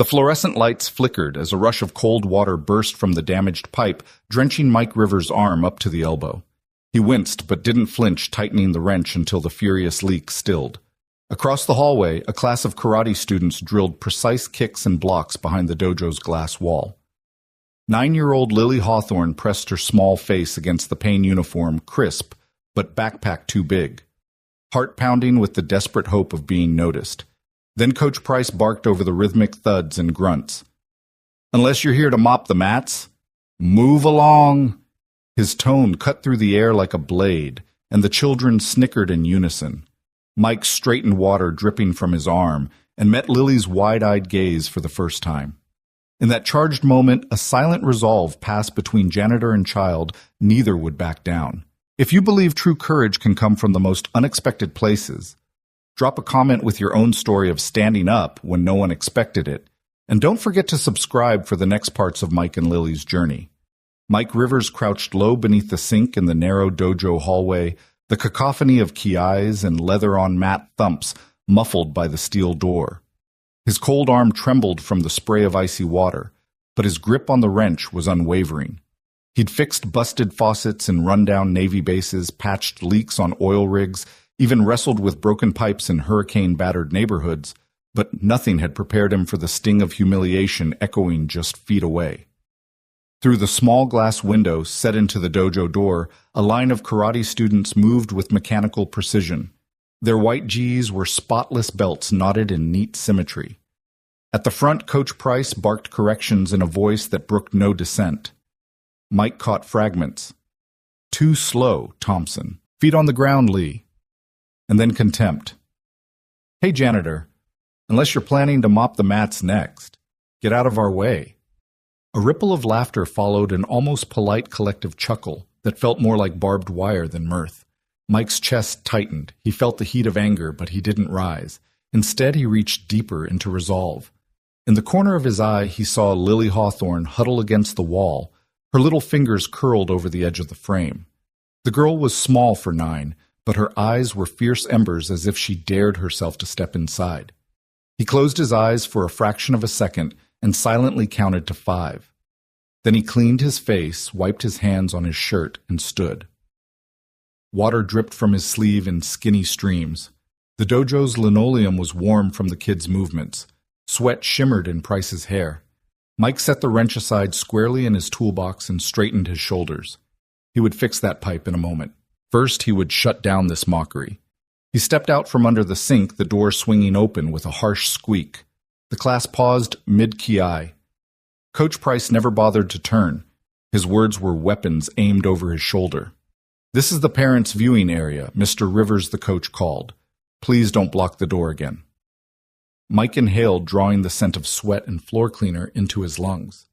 The fluorescent lights flickered as a rush of cold water burst from the damaged pipe, drenching Mike Rivers' arm up to the elbow. He winced but didn't flinch, tightening the wrench until the furious leak stilled. Across the hallway, a class of karate students drilled precise kicks and blocks behind the dojo's glass wall. 9-year-old Lily Hawthorne pressed her small face against the pain uniform, crisp, but backpack too big. Heart pounding with the desperate hope of being noticed. Then Coach Price barked over the rhythmic thuds and grunts. "Unless you're here to mop the mats, move along." His tone cut through the air like a blade, and the children snickered in unison. Mike straightened water dripping from his arm and met Lily's wide-eyed gaze for the first time. In that charged moment, a silent resolve passed between janitor and child. Neither would back down. If you believe true courage can come from the most unexpected places, drop a comment with your own story of standing up when no one expected it, and don't forget to subscribe for the next parts of Mike and Lily's journey. Mike Rivers crouched low beneath the sink in the narrow dojo hallway, the cacophony of kiais and leather-on-mat thumps muffled by the steel door. His cold arm trembled from the spray of icy water, but his grip on the wrench was unwavering. He'd fixed busted faucets in rundown Navy bases, patched leaks on oil rigs, even wrestled with broken pipes in hurricane-battered neighborhoods, but nothing had prepared him for the sting of humiliation echoing just feet away. Through the small glass window set into the dojo door, a line of karate students moved with mechanical precision. Their white gis were spotless belts knotted in neat symmetry. At the front, Coach Price barked corrections in a voice that brooked no dissent. Mike caught fragments. "Too slow, Thompson. Feet on the ground, Lee." And then contempt. "Hey, janitor, unless you're planning to mop the mats next, get out of our way." A ripple of laughter followed, an almost polite collective chuckle that felt more like barbed wire than mirth. Mike's chest tightened. He felt the heat of anger, but he didn't rise. Instead, he reached deeper into resolve. In the corner of his eye, he saw Lily Hawthorne huddle against the wall, her little fingers curled over the edge of the frame. The girl was small for 9, but her eyes were fierce embers as if she dared herself to step inside. He closed his eyes for a fraction of a second and silently counted to 5. Then he cleaned his face, wiped his hands on his shirt, and stood. Water dripped from his sleeve in skinny streams. The dojo's linoleum was warm from the kids' movements. Sweat shimmered in Price's hair. Mike set the wrench aside squarely in his toolbox and straightened his shoulders. He would fix that pipe in a moment. First, he would shut down this mockery. He stepped out from under the sink, the door swinging open with a harsh squeak. The class paused mid-ki. Coach Price never bothered to turn. His words were weapons aimed over his shoulder. "This is the parents' viewing area," Mr. Rivers, the coach, called. "Please don't block the door again." Mike inhaled, drawing the scent of sweat and floor cleaner into his lungs.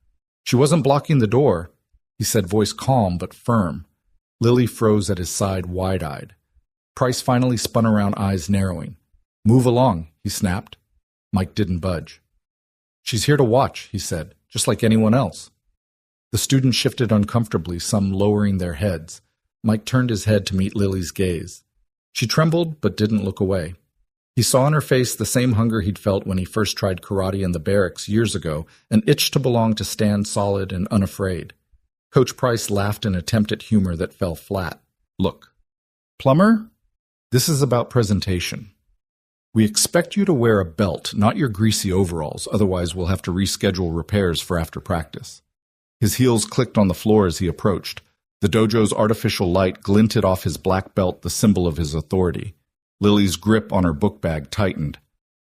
"She wasn't blocking the door," he said, voice calm but firm. Lily froze at his side, wide-eyed. Price finally spun around, eyes narrowing. "Move along," he snapped. Mike didn't budge. "She's here to watch," he said, "just like anyone else." The students shifted uncomfortably, some lowering their heads. Mike turned his head to meet Lily's gaze. She trembled but didn't look away. He saw in her face the same hunger he'd felt when he first tried karate in the barracks years ago, an itch to belong, to stand solid and unafraid. Coach Price laughed an attempt at humor that fell flat. "Look, plumber, this is about presentation. We expect you to wear a belt, not your greasy overalls, otherwise we'll have to reschedule repairs for after practice." His heels clicked on the floor as he approached. The dojo's artificial light glinted off his black belt, the symbol of his authority. Lily's grip on her book bag tightened.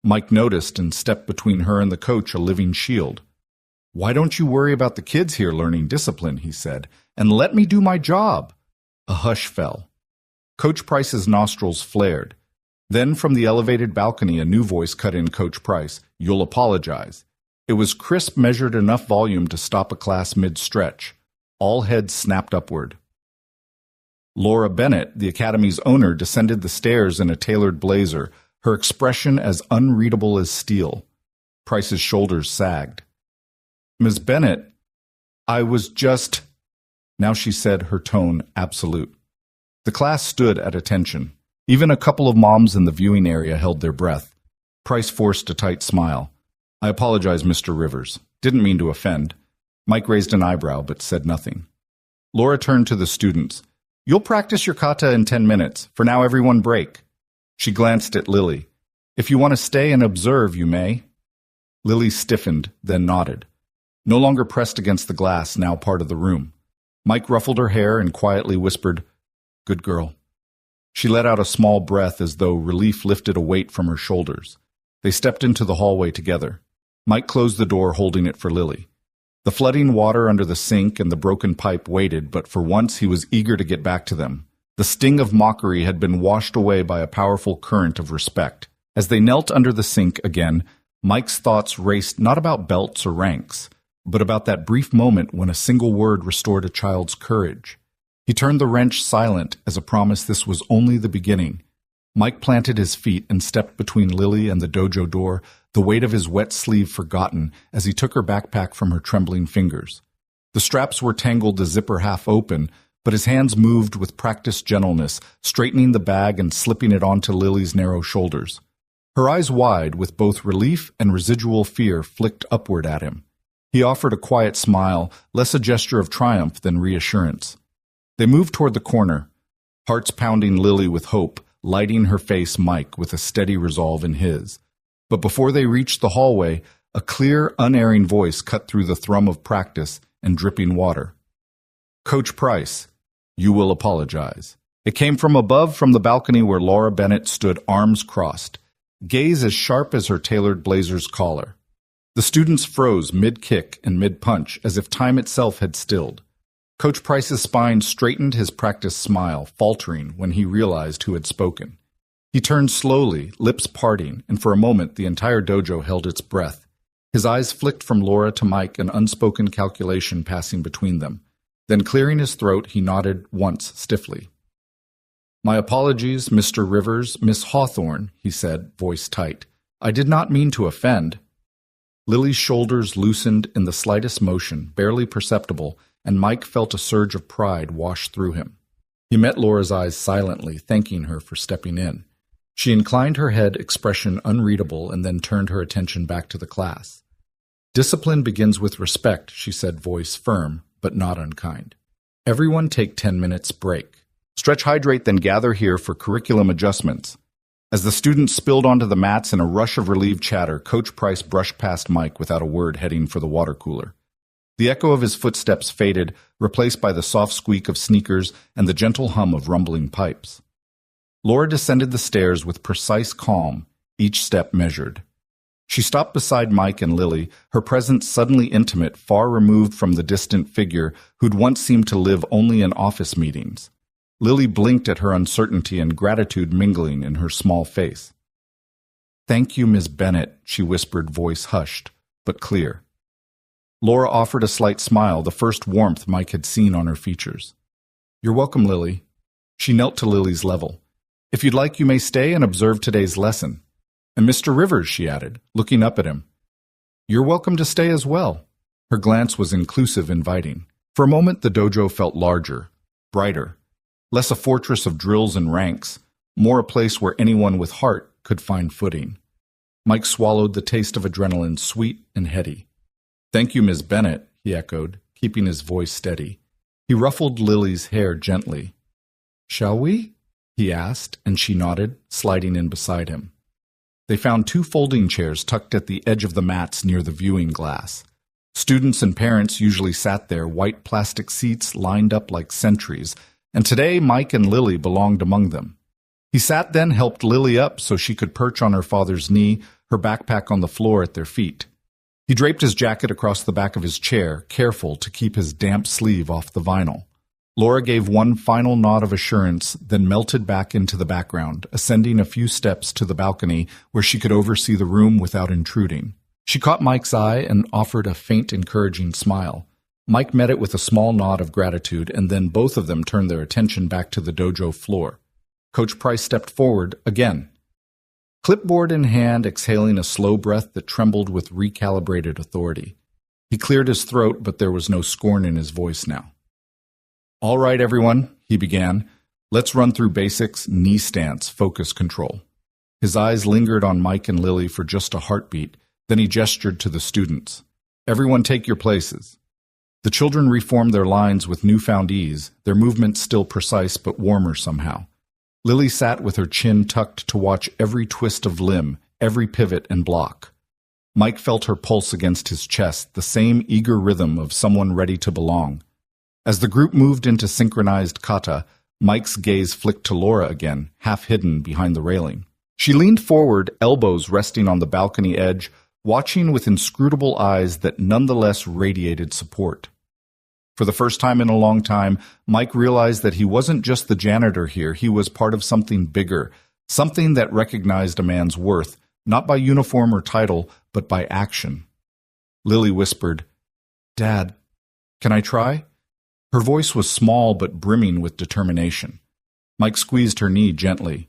Mike noticed and stepped between her and the coach, a living shield. "Why don't you worry about the kids here learning discipline," he said, "and let me do my job?" A hush fell. Coach Price's nostrils flared. Then from the elevated balcony, a new voice cut in Coach Price. "You'll apologize." It was crisp, measured enough volume to stop a class mid-stretch. All heads snapped upward. Laura Bennett, the academy's owner, descended the stairs in a tailored blazer, her expression as unreadable as steel. Price's shoulders sagged. "Ms. Bennett, I was just—" Now she said, her tone absolute. The class stood at attention. Even a couple of moms in the viewing area held their breath. Price forced a tight smile. I apologize, Mr. Rivers. Didn't mean to offend. Mike raised an eyebrow but said nothing. Laura turned to the students. You'll practice your kata in 10 minutes. For now, everyone break. She glanced at Lily. If you want to stay and observe, you may. Lily stiffened, then nodded. No longer pressed against the glass, now part of the room. Mike ruffled her hair and quietly whispered, Good girl. She let out a small breath as though relief lifted a weight from her shoulders. They stepped into the hallway together. Mike closed the door, holding it for Lily. The flooding water under the sink and the broken pipe waited, but for once he was eager to get back to them. The sting of mockery had been washed away by a powerful current of respect. As they knelt under the sink again, Mike's thoughts raced not about belts or ranks, but about that brief moment when a single word restored a child's courage. He turned the wrench silent as a promise this was only the beginning. Mike planted his feet and stepped between Lily and the dojo door, the weight of his wet sleeve forgotten as he took her backpack from her trembling fingers. The straps were tangled, the zipper half open, but his hands moved with practiced gentleness, straightening the bag and slipping it onto Lily's narrow shoulders. Her eyes wide, with both relief and residual fear, flicked upward at him. He offered a quiet smile, less a gesture of triumph than reassurance. They moved toward the corner, hearts pounding Lily with hope, lighting her face Mike with a steady resolve in his. But before they reached the hallway, a clear, unerring voice cut through the thrum of practice and dripping water. Coach Price, you will apologize. It came from above, from the balcony where Laura Bennett stood, arms crossed, gaze as sharp as her tailored blazer's collar. The students froze mid-kick and mid-punch, as if time itself had stilled. Coach Price's spine straightened, his practiced smile faltering when he realized who had spoken. He turned slowly, lips parting, and for a moment the entire dojo held its breath. His eyes flicked from Laura to Mike, an unspoken calculation passing between them. Then, clearing his throat, he nodded once stiffly. My apologies, Mr. Rivers, Miss Hawthorne, he said, voice tight. I did not mean to offend. Lily's shoulders loosened in the slightest motion, barely perceptible, and Mike felt a surge of pride wash through him. He met Laura's eyes silently, thanking her for stepping in. She inclined her head, expression unreadable, and then turned her attention back to the class. Discipline begins with respect, she said, voice firm, but not unkind. Everyone take 10 minutes break. Stretch, hydrate, then gather here for curriculum adjustments. As the students spilled onto the mats in a rush of relieved chatter, Coach Price brushed past Mike without a word, heading for the water cooler. The echo of his footsteps faded, replaced by the soft squeak of sneakers and the gentle hum of rumbling pipes. Laura descended the stairs with precise calm, each step measured. She stopped beside Mike and Lily, her presence suddenly intimate, far removed from the distant figure who'd once seemed to live only in office meetings. Lily blinked at her uncertainty and gratitude mingling in her small face. Thank you, Miss Bennett, she whispered, voice hushed, but clear. Laura offered a slight smile, the first warmth Mike had seen on her features. You're welcome, Lily. She knelt to Lily's level. If you'd like, you may stay and observe today's lesson. And Mr. Rivers, she added, looking up at him. You're welcome to stay as well. Her glance was inclusive, inviting. For a moment, the dojo felt larger, brighter, less a fortress of drills and ranks, more a place where anyone with heart could find footing. Mike swallowed the taste of adrenaline, sweet and heady. Thank you, Miss Bennett, he echoed, keeping his voice steady. He ruffled Lily's hair gently. Shall we? He asked, and she nodded, sliding in beside him. They found 2 folding chairs tucked at the edge of the mats near the viewing glass. Students and parents usually sat there, white plastic seats lined up like sentries, and today Mike and Lily belonged among them. He sat, then helped Lily up so she could perch on her father's knee, her backpack on the floor at their feet. He draped his jacket across the back of his chair, careful to keep his damp sleeve off the vinyl. Laura gave one final nod of assurance, then melted back into the background, ascending a few steps to the balcony where she could oversee the room without intruding. She caught Mike's eye and offered a faint, encouraging smile. Mike met it with a small nod of gratitude, and then both of them turned their attention back to the dojo floor. Coach Price stepped forward again. Clipboard in hand, exhaling a slow breath that trembled with recalibrated authority. He cleared his throat, but there was no scorn in his voice now. All right, everyone, he began. Let's run through basics, knee stance, focus, control. His eyes lingered on Mike and Lily for just a heartbeat, Then he gestured to the students. Everyone take your places. The children reformed their lines with newfound ease, their movements still precise but warmer somehow. Lily sat with her chin tucked to watch every twist of limb, every pivot and block. Mike felt her pulse against his chest, the same eager rhythm of someone ready to belong. As the group moved into synchronized kata, Mike's gaze flicked to Laura again, half hidden behind the railing. She leaned forward, elbows resting on the balcony edge, watching with inscrutable eyes that nonetheless radiated support. For the first time in a long time, Mike realized that he wasn't just the janitor here, he was part of something bigger, something that recognized a man's worth, not by uniform or title, but by action. Lily whispered, "Dad, can I try?" Her voice was small but brimming with determination. Mike squeezed her knee gently.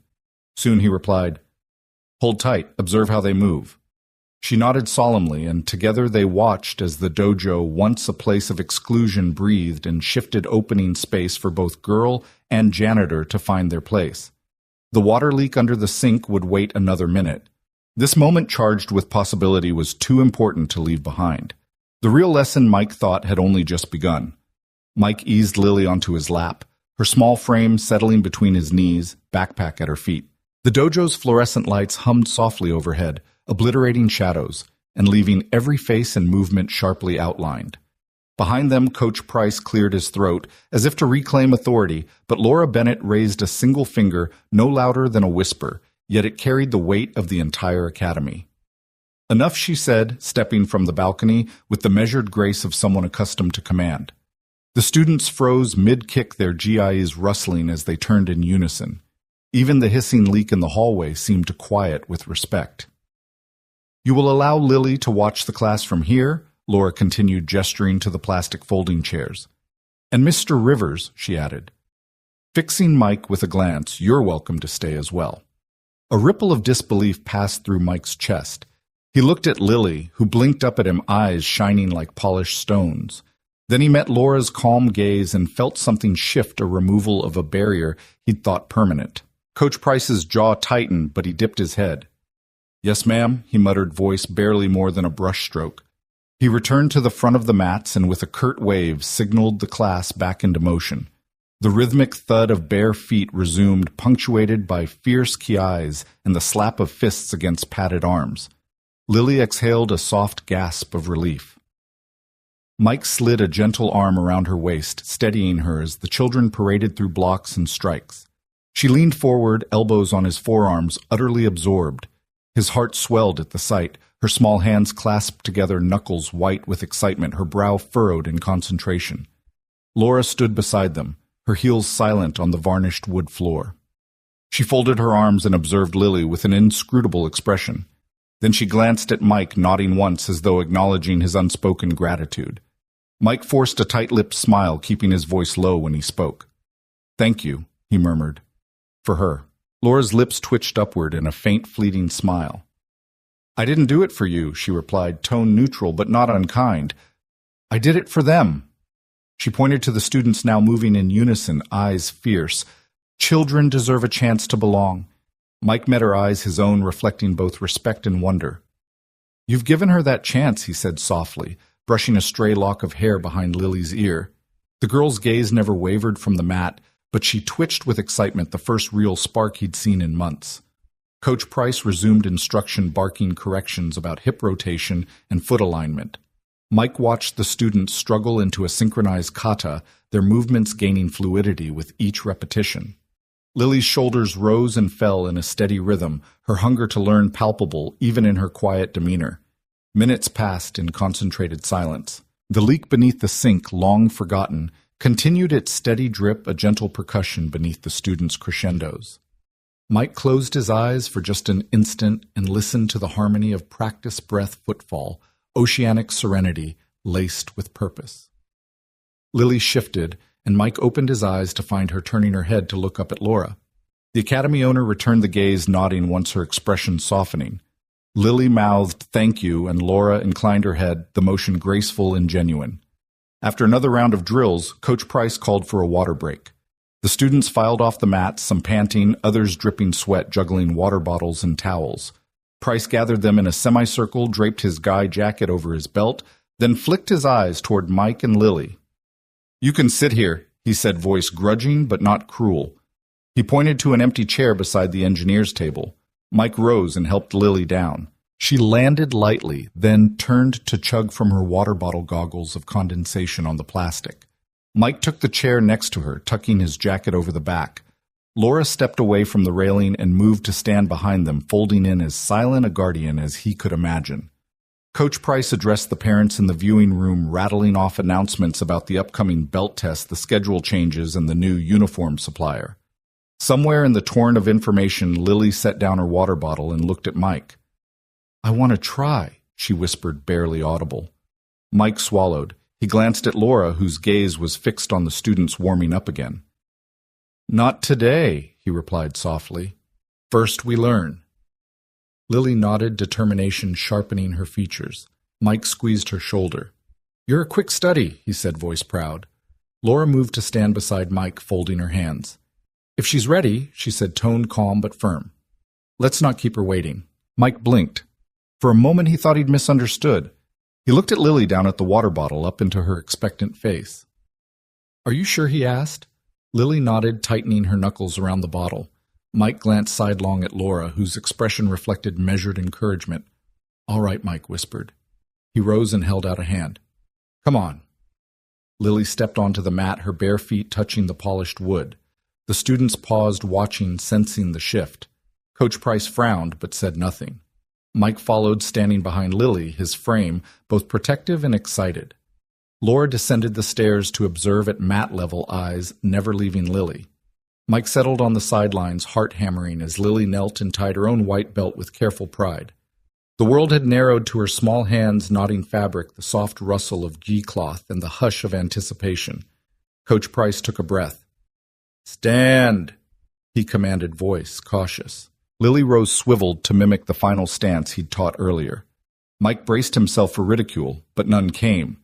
Soon he replied, "Hold tight, observe how they move." She nodded solemnly, and together they watched as the dojo, once a place of exclusion, breathed and shifted, opening space for both girl and janitor to find their place. The water leak under the sink would wait another minute. This moment charged with possibility was too important to leave behind. The real lesson, Mike thought, had only just begun. Mike eased Lily onto his lap, her small frame settling between his knees, backpack at her feet. The dojo's fluorescent lights hummed softly overhead, obliterating shadows, and leaving every face and movement sharply outlined. Behind them, Coach Price cleared his throat, as if to reclaim authority, but Laura Bennett raised a single finger, no louder than a whisper, yet it carried the weight of the entire academy. "Enough," she said, stepping from the balcony with the measured grace of someone accustomed to command. The students froze mid-kick, their GIs rustling as they turned in unison. Even the hissing leak in the hallway seemed to quiet with respect. "You will allow Lily to watch the class from here?" Laura continued, gesturing to the plastic folding chairs. "And Mr. Rivers," she added. Fixing Mike with a glance, "You're welcome to stay as well." A ripple of disbelief passed through Mike's chest. He looked at Lily, who blinked up at him, eyes shining like polished stones. Then he met Laura's calm gaze and felt something shift, a removal of a barrier he'd thought permanent. Coach Price's jaw tightened, but he dipped his head. "Yes, ma'am," he muttered, voice barely more than a brushstroke. He returned to the front of the mats and with a curt wave signaled the class back into motion. The rhythmic thud of bare feet resumed, punctuated by fierce kiais and the slap of fists against padded arms. Lily exhaled a soft gasp of relief. Mike slid a gentle arm around her waist, steadying her as the children paraded through blocks and strikes. She leaned forward, elbows on his forearms, utterly absorbed. His heart swelled at the sight, her small hands clasped together, knuckles white with excitement, her brow furrowed in concentration. Laura stood beside them, her heels silent on the varnished wood floor. She folded her arms and observed Lily with an inscrutable expression. Then she glanced at Mike, nodding once as though acknowledging his unspoken gratitude. Mike forced a tight-lipped smile, keeping his voice low when he spoke. "Thank you," he murmured. "For her." Laura's lips twitched upward in a faint, fleeting smile. "I didn't do it for you," she replied, tone neutral but not unkind. "I did it for them." She pointed to the students now moving in unison, eyes fierce. "Children deserve a chance to belong." Mike met her eyes, his own reflecting both respect and wonder. "You've given her that chance," he said softly, brushing a stray lock of hair behind Lily's ear. The girl's gaze never wavered from the mat, but she twitched with excitement, the first real spark he'd seen in months. Coach Price resumed instruction, barking corrections about hip rotation and foot alignment. Mike watched the students struggle into a synchronized kata, their movements gaining fluidity with each repetition. Lily's shoulders rose and fell in a steady rhythm, her hunger to learn palpable even in her quiet demeanor. Minutes passed in concentrated silence. The leak beneath the sink, long forgotten, continued its steady drip, a gentle percussion beneath the students' crescendos. Mike closed his eyes for just an instant and listened to the harmony of practice breath footfall, oceanic serenity laced with purpose. Lily shifted, and Mike opened his eyes to find her turning her head to look up at Laura. The academy owner returned the gaze, nodding once her expression softening. Lily mouthed, "Thank you," and Laura inclined her head, the motion graceful and genuine. After another round of drills, Coach Price called for a water break. The students filed off the mats, some panting, others dripping sweat, juggling water bottles and towels. Price gathered them in a semicircle, draped his guy jacket over his belt, then flicked his eyes toward Mike and Lily. "You can sit here," he said, voice grudging but not cruel. He pointed to an empty chair beside the engineer's table. Mike rose and helped Lily down. She landed lightly, then turned to chug from her water bottle goggles of condensation on the plastic. Mike took the chair next to her, tucking his jacket over the back. Laura stepped away from the railing and moved to stand behind them, folding in as silent a guardian as he could imagine. Coach Price addressed the parents in the viewing room, rattling off announcements about the upcoming belt test, the schedule changes, and the new uniform supplier. Somewhere in the torrent of information, Lily set down her water bottle and looked at Mike. "I want to try," she whispered, barely audible. Mike swallowed. He glanced at Laura, whose gaze was fixed on the students warming up again. "Not today," he replied softly. "First we learn." Lily nodded, determination sharpening her features. Mike squeezed her shoulder. "You're a quick study," he said, voice proud. Laura moved to stand beside Mike, folding her hands. "If she's ready," she said, tone calm but firm. "Let's not keep her waiting." Mike blinked. For a moment he thought he'd misunderstood. He looked at Lily down at the water bottle, up into her expectant face. "Are you sure?" he asked. Lily nodded, tightening her knuckles around the bottle. Mike glanced sidelong at Laura, whose expression reflected measured encouragement. "All right," Mike whispered. He rose and held out a hand. "Come on." Lily stepped onto the mat, her bare feet touching the polished wood. The students paused, watching, sensing the shift. Coach Price frowned, but said nothing. Mike followed, standing behind Lily, his frame both protective and excited. Laura descended the stairs to observe at mat-level, eyes never leaving Lily. Mike settled on the sidelines, heart hammering, as Lily knelt and tied her own white belt with careful pride. The world had narrowed to her small hands knotting fabric, the soft rustle of ghee cloth, and the hush of anticipation. Coach Price took a breath. "Stand," he commanded, voice cautious. Lily rose swiveled to mimic the final stance he'd taught earlier. Mike braced himself for ridicule, but none came.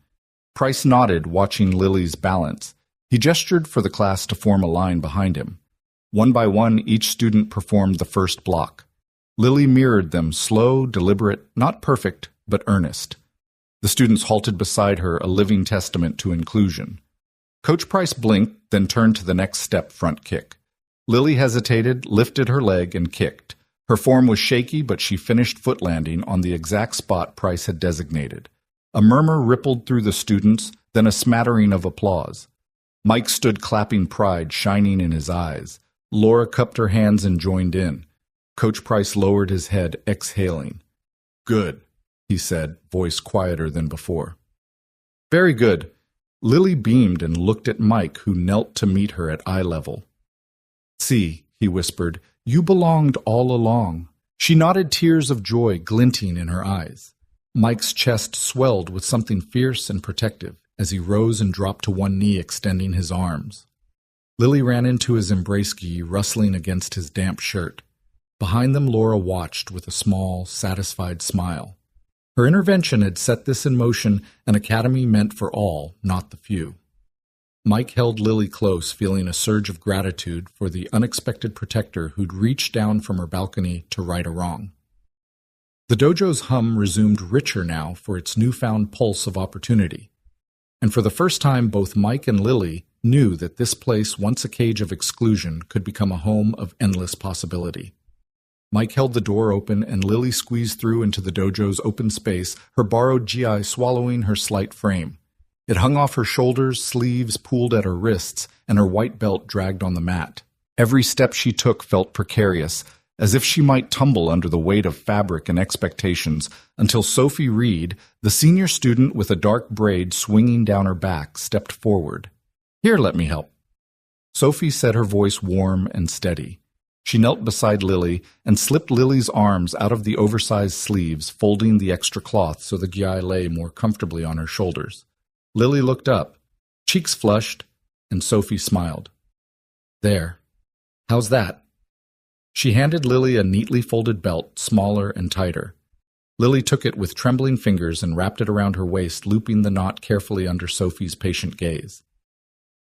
Price nodded, watching Lily's balance. He gestured for the class to form a line behind him. One by one, each student performed the first block. Lily mirrored them, slow, deliberate, not perfect, but earnest. The students halted beside her, a living testament to inclusion. Coach Price blinked, then turned to the next step, front kick. Lily hesitated, lifted her leg, and kicked. Her form was shaky, but she finished foot landing on the exact spot Price had designated. A murmur rippled through the students, then a smattering of applause. Mike stood clapping, pride shining in his eyes. Laura cupped her hands and joined in. Coach Price lowered his head, exhaling. "Good," he said, voice quieter than before. "Very good." Lily beamed and looked at Mike, who knelt to meet her at eye level. "See," he whispered, "you belonged all along." She nodded, tears of joy glinting in her eyes. Mike's chest swelled with something fierce and protective as he rose and dropped to one knee, extending his arms. Lily ran into his embrace, gi rustling against his damp shirt. Behind them, Laura watched with a small, satisfied smile. Her intervention had set this in motion, an academy meant for all, not the few. Mike held Lily close, feeling a surge of gratitude for the unexpected protector who'd reached down from her balcony to right a wrong. The dojo's hum resumed richer now for its newfound pulse of opportunity. And for the first time, both Mike and Lily knew that this place, once a cage of exclusion, could become a home of endless possibility. Mike held the door open, and Lily squeezed through into the dojo's open space, her borrowed gi swallowing her slight frame. It hung off her shoulders, sleeves pooled at her wrists, and her white belt dragged on the mat. Every step she took felt precarious, as if she might tumble under the weight of fabric and expectations, until Sophie Reed, the senior student with a dark braid swinging down her back, stepped forward. "Here, let me help." Sophie said, her voice warm and steady. She knelt beside Lily and slipped Lily's arms out of the oversized sleeves, folding the extra cloth so the gi lay more comfortably on her shoulders. Lily looked up, cheeks flushed, and Sophie smiled. "There. How's that?" She handed Lily a neatly folded belt, smaller and tighter. Lily took it with trembling fingers and wrapped it around her waist, looping the knot carefully under Sophie's patient gaze.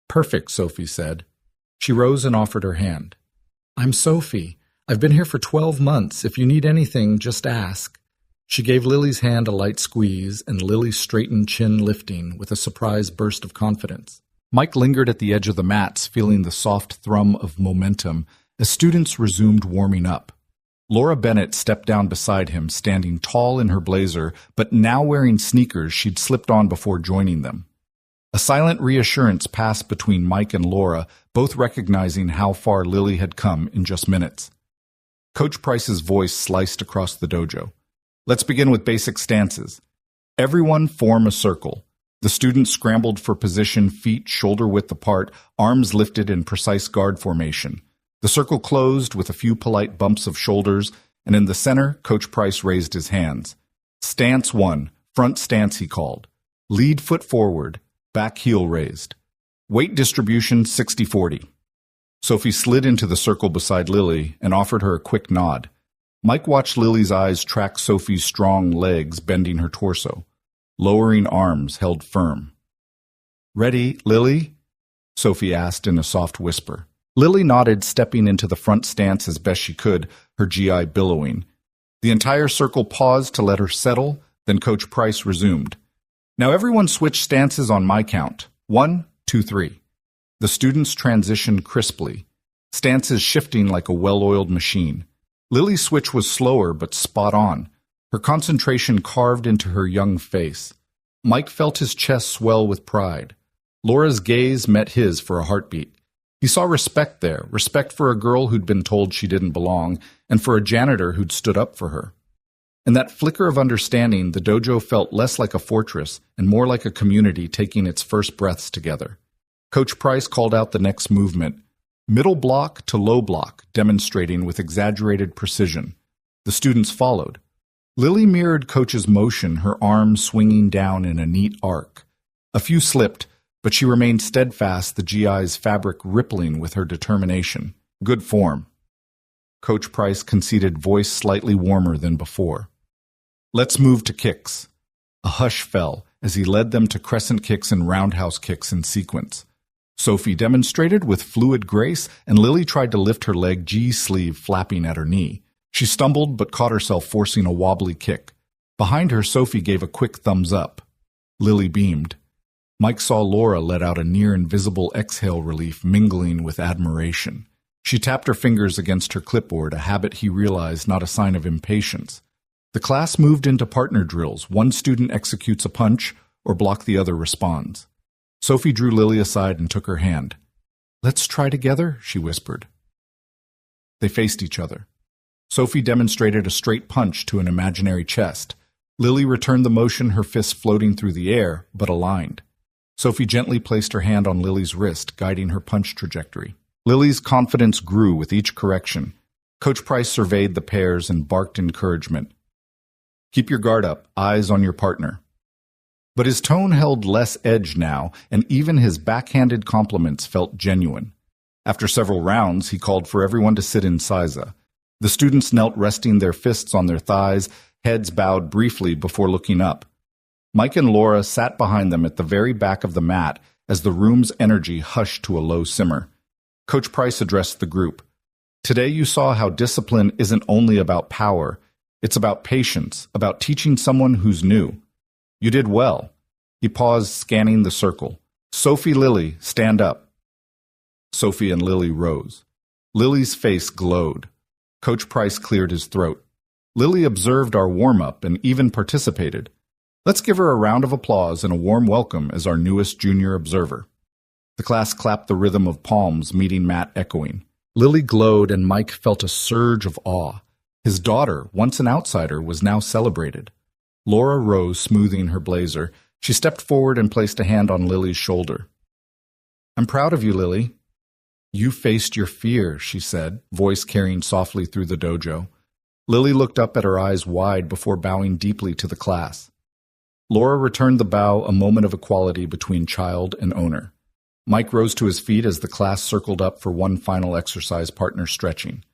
"Perfect," Sophie said. She rose and offered her hand. "I'm Sophie. I've been here for 12 months. If you need anything, just ask. She gave Lily's hand a light squeeze, and Lily straightened, chin lifting, with a surprise burst of confidence. Mike lingered at the edge of the mats, feeling the soft thrum of momentum as students resumed warming up. Laura Bennett stepped down beside him, standing tall in her blazer, but now wearing sneakers she'd slipped on before joining them. A silent reassurance passed between Mike and Laura, both recognizing how far Lily had come in just minutes. Coach Price's voice sliced across the dojo. Let's begin with basic stances. Everyone form a circle. The students scrambled for position, feet shoulder-width apart, arms lifted in precise guard formation. The circle closed with a few polite bumps of shoulders, and in the center, Coach Price raised his hands. Stance 1, front stance he called. Lead foot forward, back heel raised. Weight distribution 60-40. Sophie slid into the circle beside Lily and offered her a quick nod. Mike watched Lily's eyes track Sophie's strong legs bending her torso. Lowering arms held firm. Ready, Lily? Sophie asked in a soft whisper. Lily nodded, stepping into the front stance as best she could, her GI billowing. The entire circle paused to let her settle, then Coach Price resumed. Now everyone switch stances on my count. 1, 2, 3. The students transitioned crisply, stances shifting like a well-oiled machine. Lily's switch was slower but spot on, her concentration carved into her young face. Mike felt his chest swell with pride. Laura's gaze met his for a heartbeat. He saw respect there, respect for a girl who'd been told she didn't belong, and for a janitor who'd stood up for her. In that flicker of understanding, the dojo felt less like a fortress and more like a community taking its first breaths together. Coach Price called out the next movement, middle block to low block, demonstrating with exaggerated precision. The students followed. Lily mirrored Coach's motion, her arms swinging down in a neat arc. A few slipped, but she remained steadfast, the GI's fabric rippling with her determination. Good form. Coach Price conceded, voice slightly warmer than before. Let's move to kicks. A hush fell as he led them to crescent kicks and roundhouse kicks in sequence. Sophie demonstrated with fluid grace, and Lily tried to lift her leg G-sleeve flapping at her knee. She stumbled but caught herself forcing a wobbly kick. Behind her, Sophie gave a quick thumbs up. Lily beamed. Mike saw Laura let out a near-invisible exhale relief mingling with admiration. She tapped her fingers against her clipboard, a habit he realized not a sign of impatience. The class moved into partner drills. One student executes a punch, or block the other responds. Sophie drew Lily aside and took her hand. Let's try together, she whispered. They faced each other. Sophie demonstrated a straight punch to an imaginary chest. Lily returned the motion, her fists floating through the air, but aligned. Sophie gently placed her hand on Lily's wrist, guiding her punch trajectory. Lily's confidence grew with each correction. Coach Price surveyed the pairs and barked encouragement. Keep your guard up, eyes on your partner. But his tone held less edge now, and even his backhanded compliments felt genuine. After several rounds, he called for everyone to sit in seiza. The students knelt, resting their fists on their thighs, heads bowed briefly before looking up. Mike and Laura sat behind them at the very back of the mat as the room's energy hushed to a low simmer. Coach Price addressed the group. Today you saw how discipline isn't only about power. It's about patience, about teaching someone who's new. You did well. He paused, scanning the circle. Sophie, Lily, stand up. Sophie and Lily rose. Lily's face glowed. Coach Price cleared his throat. Lily observed our warm-up and even participated. Let's give her a round of applause and a warm welcome as our newest junior observer. The class clapped, the rhythm of palms meeting mat echoing. Lily glowed and Mike felt a surge of awe. His daughter, once an outsider, was now celebrated. Laura rose, smoothing her blazer. She stepped forward and placed a hand on Lily's shoulder. I'm proud of you, Lily. You faced your fear, she said, voice carrying softly through the dojo. Lily looked up at her eyes wide before bowing deeply to the class. Laura returned the bow, a moment of equality between child and owner. Mike rose to his feet as the class circled up for one final exercise, partner stretching.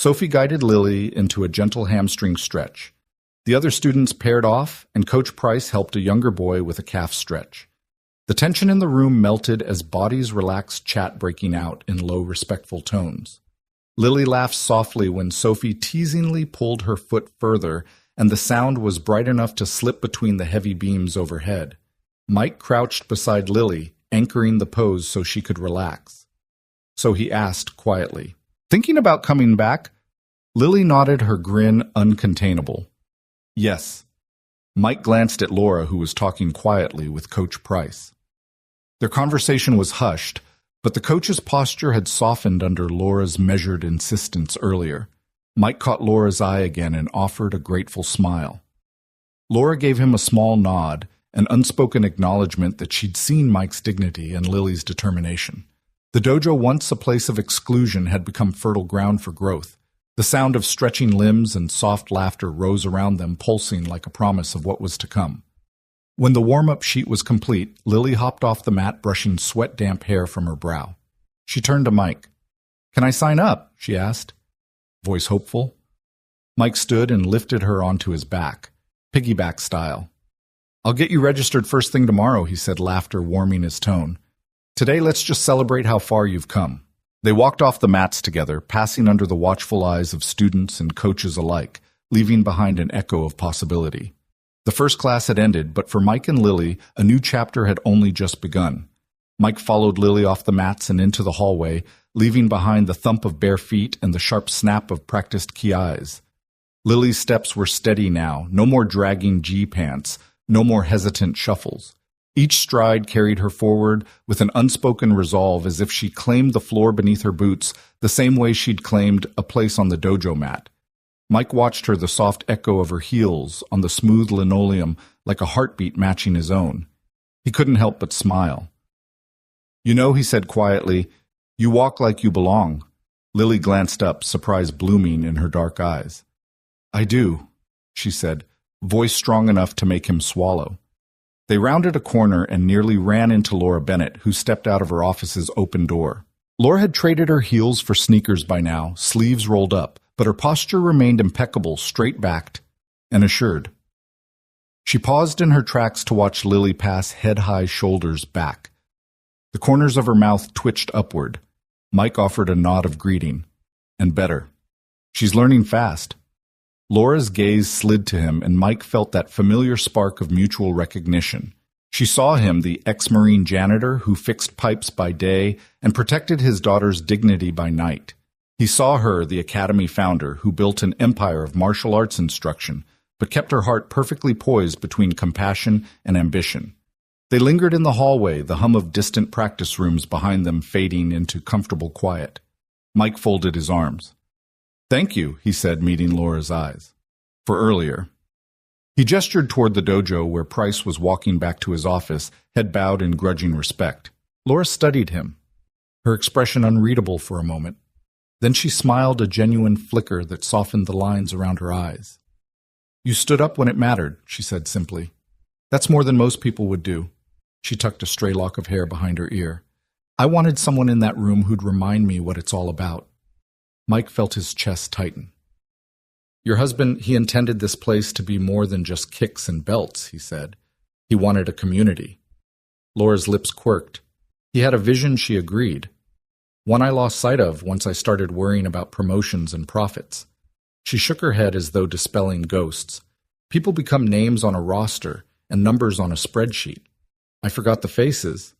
Sophie guided Lily into a gentle hamstring stretch. The other students paired off, and Coach Price helped a younger boy with a calf stretch. The tension in the room melted as bodies relaxed, chat breaking out in low, respectful tones. Lily laughed softly when Sophie teasingly pulled her foot further, and the sound was bright enough to slip between the heavy beams overhead. Mike crouched beside Lily, anchoring the pose so she could relax. So he asked quietly, "Thinking about coming back?" Lily nodded, her grin uncontainable. "Yes." Mike glanced at Laura, who was talking quietly with Coach Price. Their conversation was hushed, but the coach's posture had softened under Laura's measured insistence earlier. Mike caught Laura's eye again and offered a grateful smile. Laura gave him a small nod, an unspoken acknowledgement that she'd seen Mike's dignity and Lily's determination. The dojo, once a place of exclusion, had become fertile ground for growth. The sound of stretching limbs and soft laughter rose around them, pulsing like a promise of what was to come. When the warm-up sheet was complete, Lily hopped off the mat, brushing sweat-damp hair from her brow. She turned to Mike. "Can I sign up?" she asked, voice hopeful. Mike stood and lifted her onto his back, piggyback style. "I'll get you registered first thing tomorrow," he said, laughter warming his tone. "Today, let's just celebrate how far you've come." They walked off the mats together, passing under the watchful eyes of students and coaches alike, leaving behind an echo of possibility. The first class had ended, but for Mike and Lily, a new chapter had only just begun. Mike followed Lily off the mats and into the hallway, leaving behind the thump of bare feet and the sharp snap of practiced kiais. Lily's steps were steady now, no more dragging G-pants, no more hesitant shuffles. Each stride carried her forward with an unspoken resolve, as if she claimed the floor beneath her boots the same way she'd claimed a place on the dojo mat. Mike watched her, the soft echo of her heels on the smooth linoleum like a heartbeat matching his own. He couldn't help but smile. "You know," he said quietly, "you walk like you belong." Lily glanced up, surprise blooming in her dark eyes. "I do," she said, voice strong enough to make him swallow. They rounded a corner and nearly ran into Laura Bennett, who stepped out of her office's open door. Laura had traded her heels for sneakers by now, sleeves rolled up, but her posture remained impeccable, straight-backed and assured. She paused in her tracks to watch Lily pass head-high, shoulders back. The corners of her mouth twitched upward. Mike offered a nod of greeting. And better. "She's learning fast." Laura's gaze slid to him, and Mike felt that familiar spark of mutual recognition. She saw him, the ex-Marine janitor who fixed pipes by day and protected his daughter's dignity by night. He saw her, the academy founder, who built an empire of martial arts instruction, but kept her heart perfectly poised between compassion and ambition. They lingered in the hallway, the hum of distant practice rooms behind them fading into comfortable quiet. Mike folded his arms. "Thank you," he said, meeting Laura's eyes. "For earlier." He gestured toward the dojo where Price was walking back to his office, head bowed in grudging respect. Laura studied him, her expression unreadable for a moment. Then she smiled, a genuine flicker that softened the lines around her eyes. "You stood up when it mattered," she said simply. "That's more than most people would do." She tucked a stray lock of hair behind her ear. "I wanted someone in that room who'd remind me what it's all about." Mike felt his chest tighten. "Your husband, he intended this place to be more than just kicks and belts," he said. "He wanted a community." Laura's lips quirked. He had a vision, she agreed. One I lost sight of once I started worrying about promotions and profits. She shook her head as though dispelling ghosts. People become names on a roster and numbers on a spreadsheet. I forgot the faces.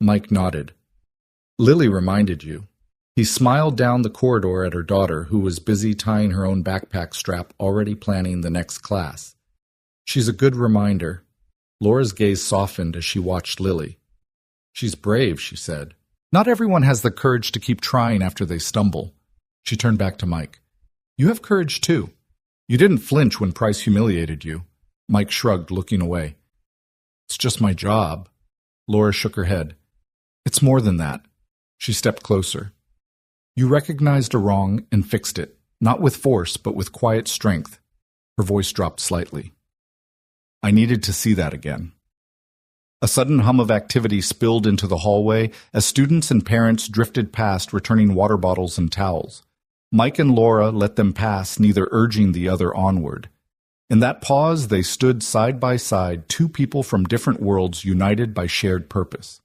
Mike nodded. "Lily reminded you." He smiled down the corridor at her daughter, who was busy tying her own backpack strap, already planning the next class. "She's a good reminder." Laura's gaze softened as she watched Lily. "She's brave," she said. "Not everyone has the courage to keep trying after they stumble." She turned back to Mike. "You have courage, too. You didn't flinch when Price humiliated you." Mike shrugged, looking away. "It's just my job." Laura shook her head. "It's more than that." She stepped closer. "You recognized a wrong and fixed it, not with force, but with quiet strength." Her voice dropped slightly. "I needed to see that again." A sudden hum of activity spilled into the hallway as students and parents drifted past, returning water bottles and towels. Mike and Laura let them pass, neither urging the other onward. In that pause, they stood side by side, two people from different worlds united by shared purpose.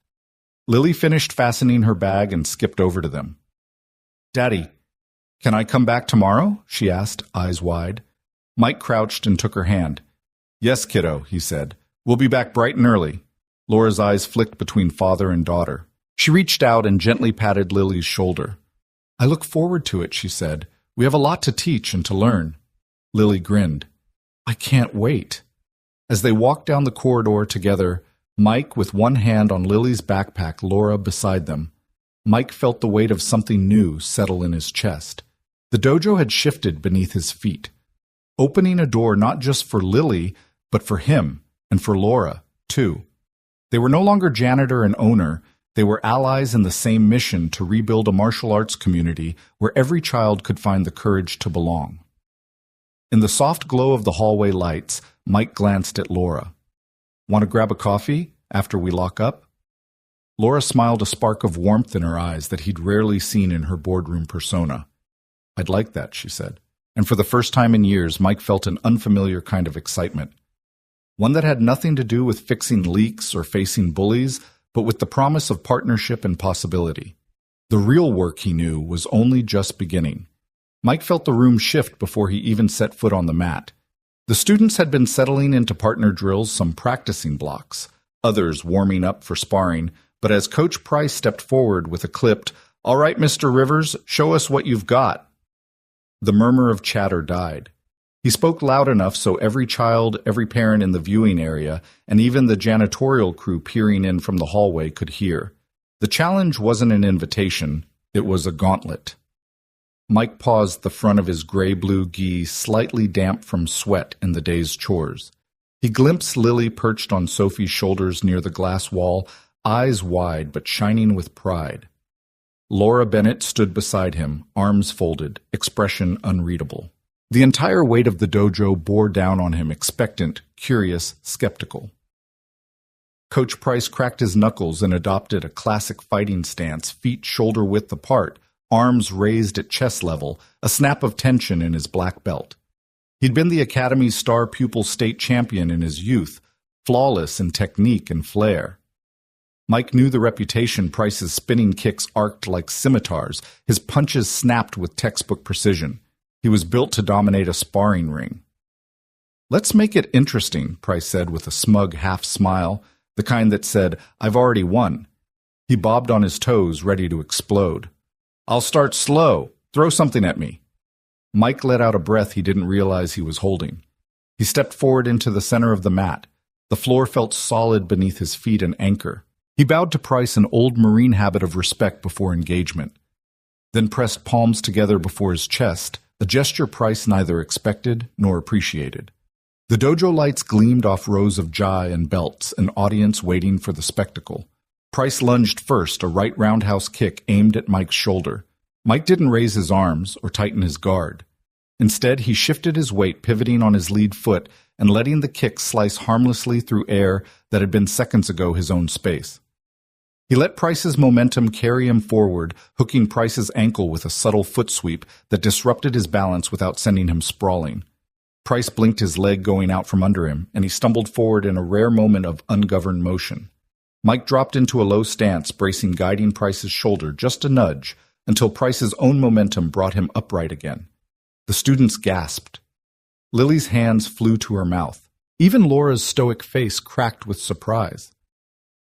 Lily finished fastening her bag and skipped over to them. "Daddy, "Can I come back tomorrow?" she asked, eyes wide. Mike crouched and took her hand. "Yes, kiddo," he said. "We'll be back bright and early." Laura's eyes flicked between father and daughter. She reached out and gently patted Lily's shoulder. "I look forward to it," she said. "We have a lot to teach and to learn." Lily grinned. "I can't wait." As they walked down the corridor together, Mike with one hand on Lily's backpack, Laura beside them, Mike felt the weight of something new settle in his chest. The dojo had shifted beneath his feet, opening a door not just for Lily, but for him and for Laura, too. They were no longer janitor and owner. They were allies in the same mission to rebuild a martial arts community where every child could find the courage to belong. In the soft glow of the hallway lights, Mike glanced at Laura. "Want to grab a coffee after we lock up?" Laura smiled, a spark of warmth in her eyes that he'd rarely seen in her boardroom persona. "I'd like that," she said. And for the first time in years, Mike felt an unfamiliar kind of excitement. One that had nothing to do with fixing leaks or facing bullies, but with the promise of partnership and possibility. The real work, he knew, was only just beginning. Mike felt the room shift before he even set foot on the mat. The students had been settling into partner drills, some practicing blocks, others warming up for sparring, but as Coach Price stepped forward with a clipped, "All right, Mr. Rivers, show us what you've got," the murmur of chatter died. He spoke loud enough so every child, every parent in the viewing area, and even the janitorial crew peering in from the hallway could hear. The challenge wasn't an invitation, it was a gauntlet. Mike paused, the front of his gray-blue gi slightly damp from sweat in the day's chores. He glimpsed Lily perched on Sophie's shoulders near the glass wall, eyes wide but shining with pride. Laura Bennett stood beside him, arms folded, expression unreadable. The entire weight of the dojo bore down on him, expectant, curious, skeptical. Coach Price cracked his knuckles and adopted a classic fighting stance, feet shoulder-width apart, arms raised at chest level, a snap of tension in his black belt. He'd been the Academy's star pupil state champion in his youth, flawless in technique and flair. Mike knew the reputation. Price's spinning kicks arced like scimitars, his punches snapped with textbook precision. He was built to dominate a sparring ring. "Let's make it interesting," Price said with a smug half-smile, the kind that said, "I've already won." He bobbed on his toes, ready to explode. "I'll start slow. Throw something at me." Mike let out a breath he didn't realize he was holding. He stepped forward into the center of the mat. The floor felt solid beneath his feet, an anchor. He bowed to Price, an old Marine habit of respect before engagement, then pressed palms together before his chest, a gesture Price neither expected nor appreciated. The dojo lights gleamed off rows of jai and belts, an audience waiting for the spectacle. Price lunged first, a right roundhouse kick aimed at Mike's shoulder. Mike didn't raise his arms or tighten his guard. Instead, he shifted his weight, pivoting on his lead foot and letting the kick slice harmlessly through air that had been seconds ago his own space. He let Price's momentum carry him forward, hooking Price's ankle with a subtle foot sweep that disrupted his balance without sending him sprawling. Price blinked, his leg going out from under him, and he stumbled forward in a rare moment of ungoverned motion. Mike dropped into a low stance, bracing, guiding Price's shoulder just a nudge, until Price's own momentum brought him upright again. The students gasped. Lily's hands flew to her mouth. Even Laura's stoic face cracked with surprise.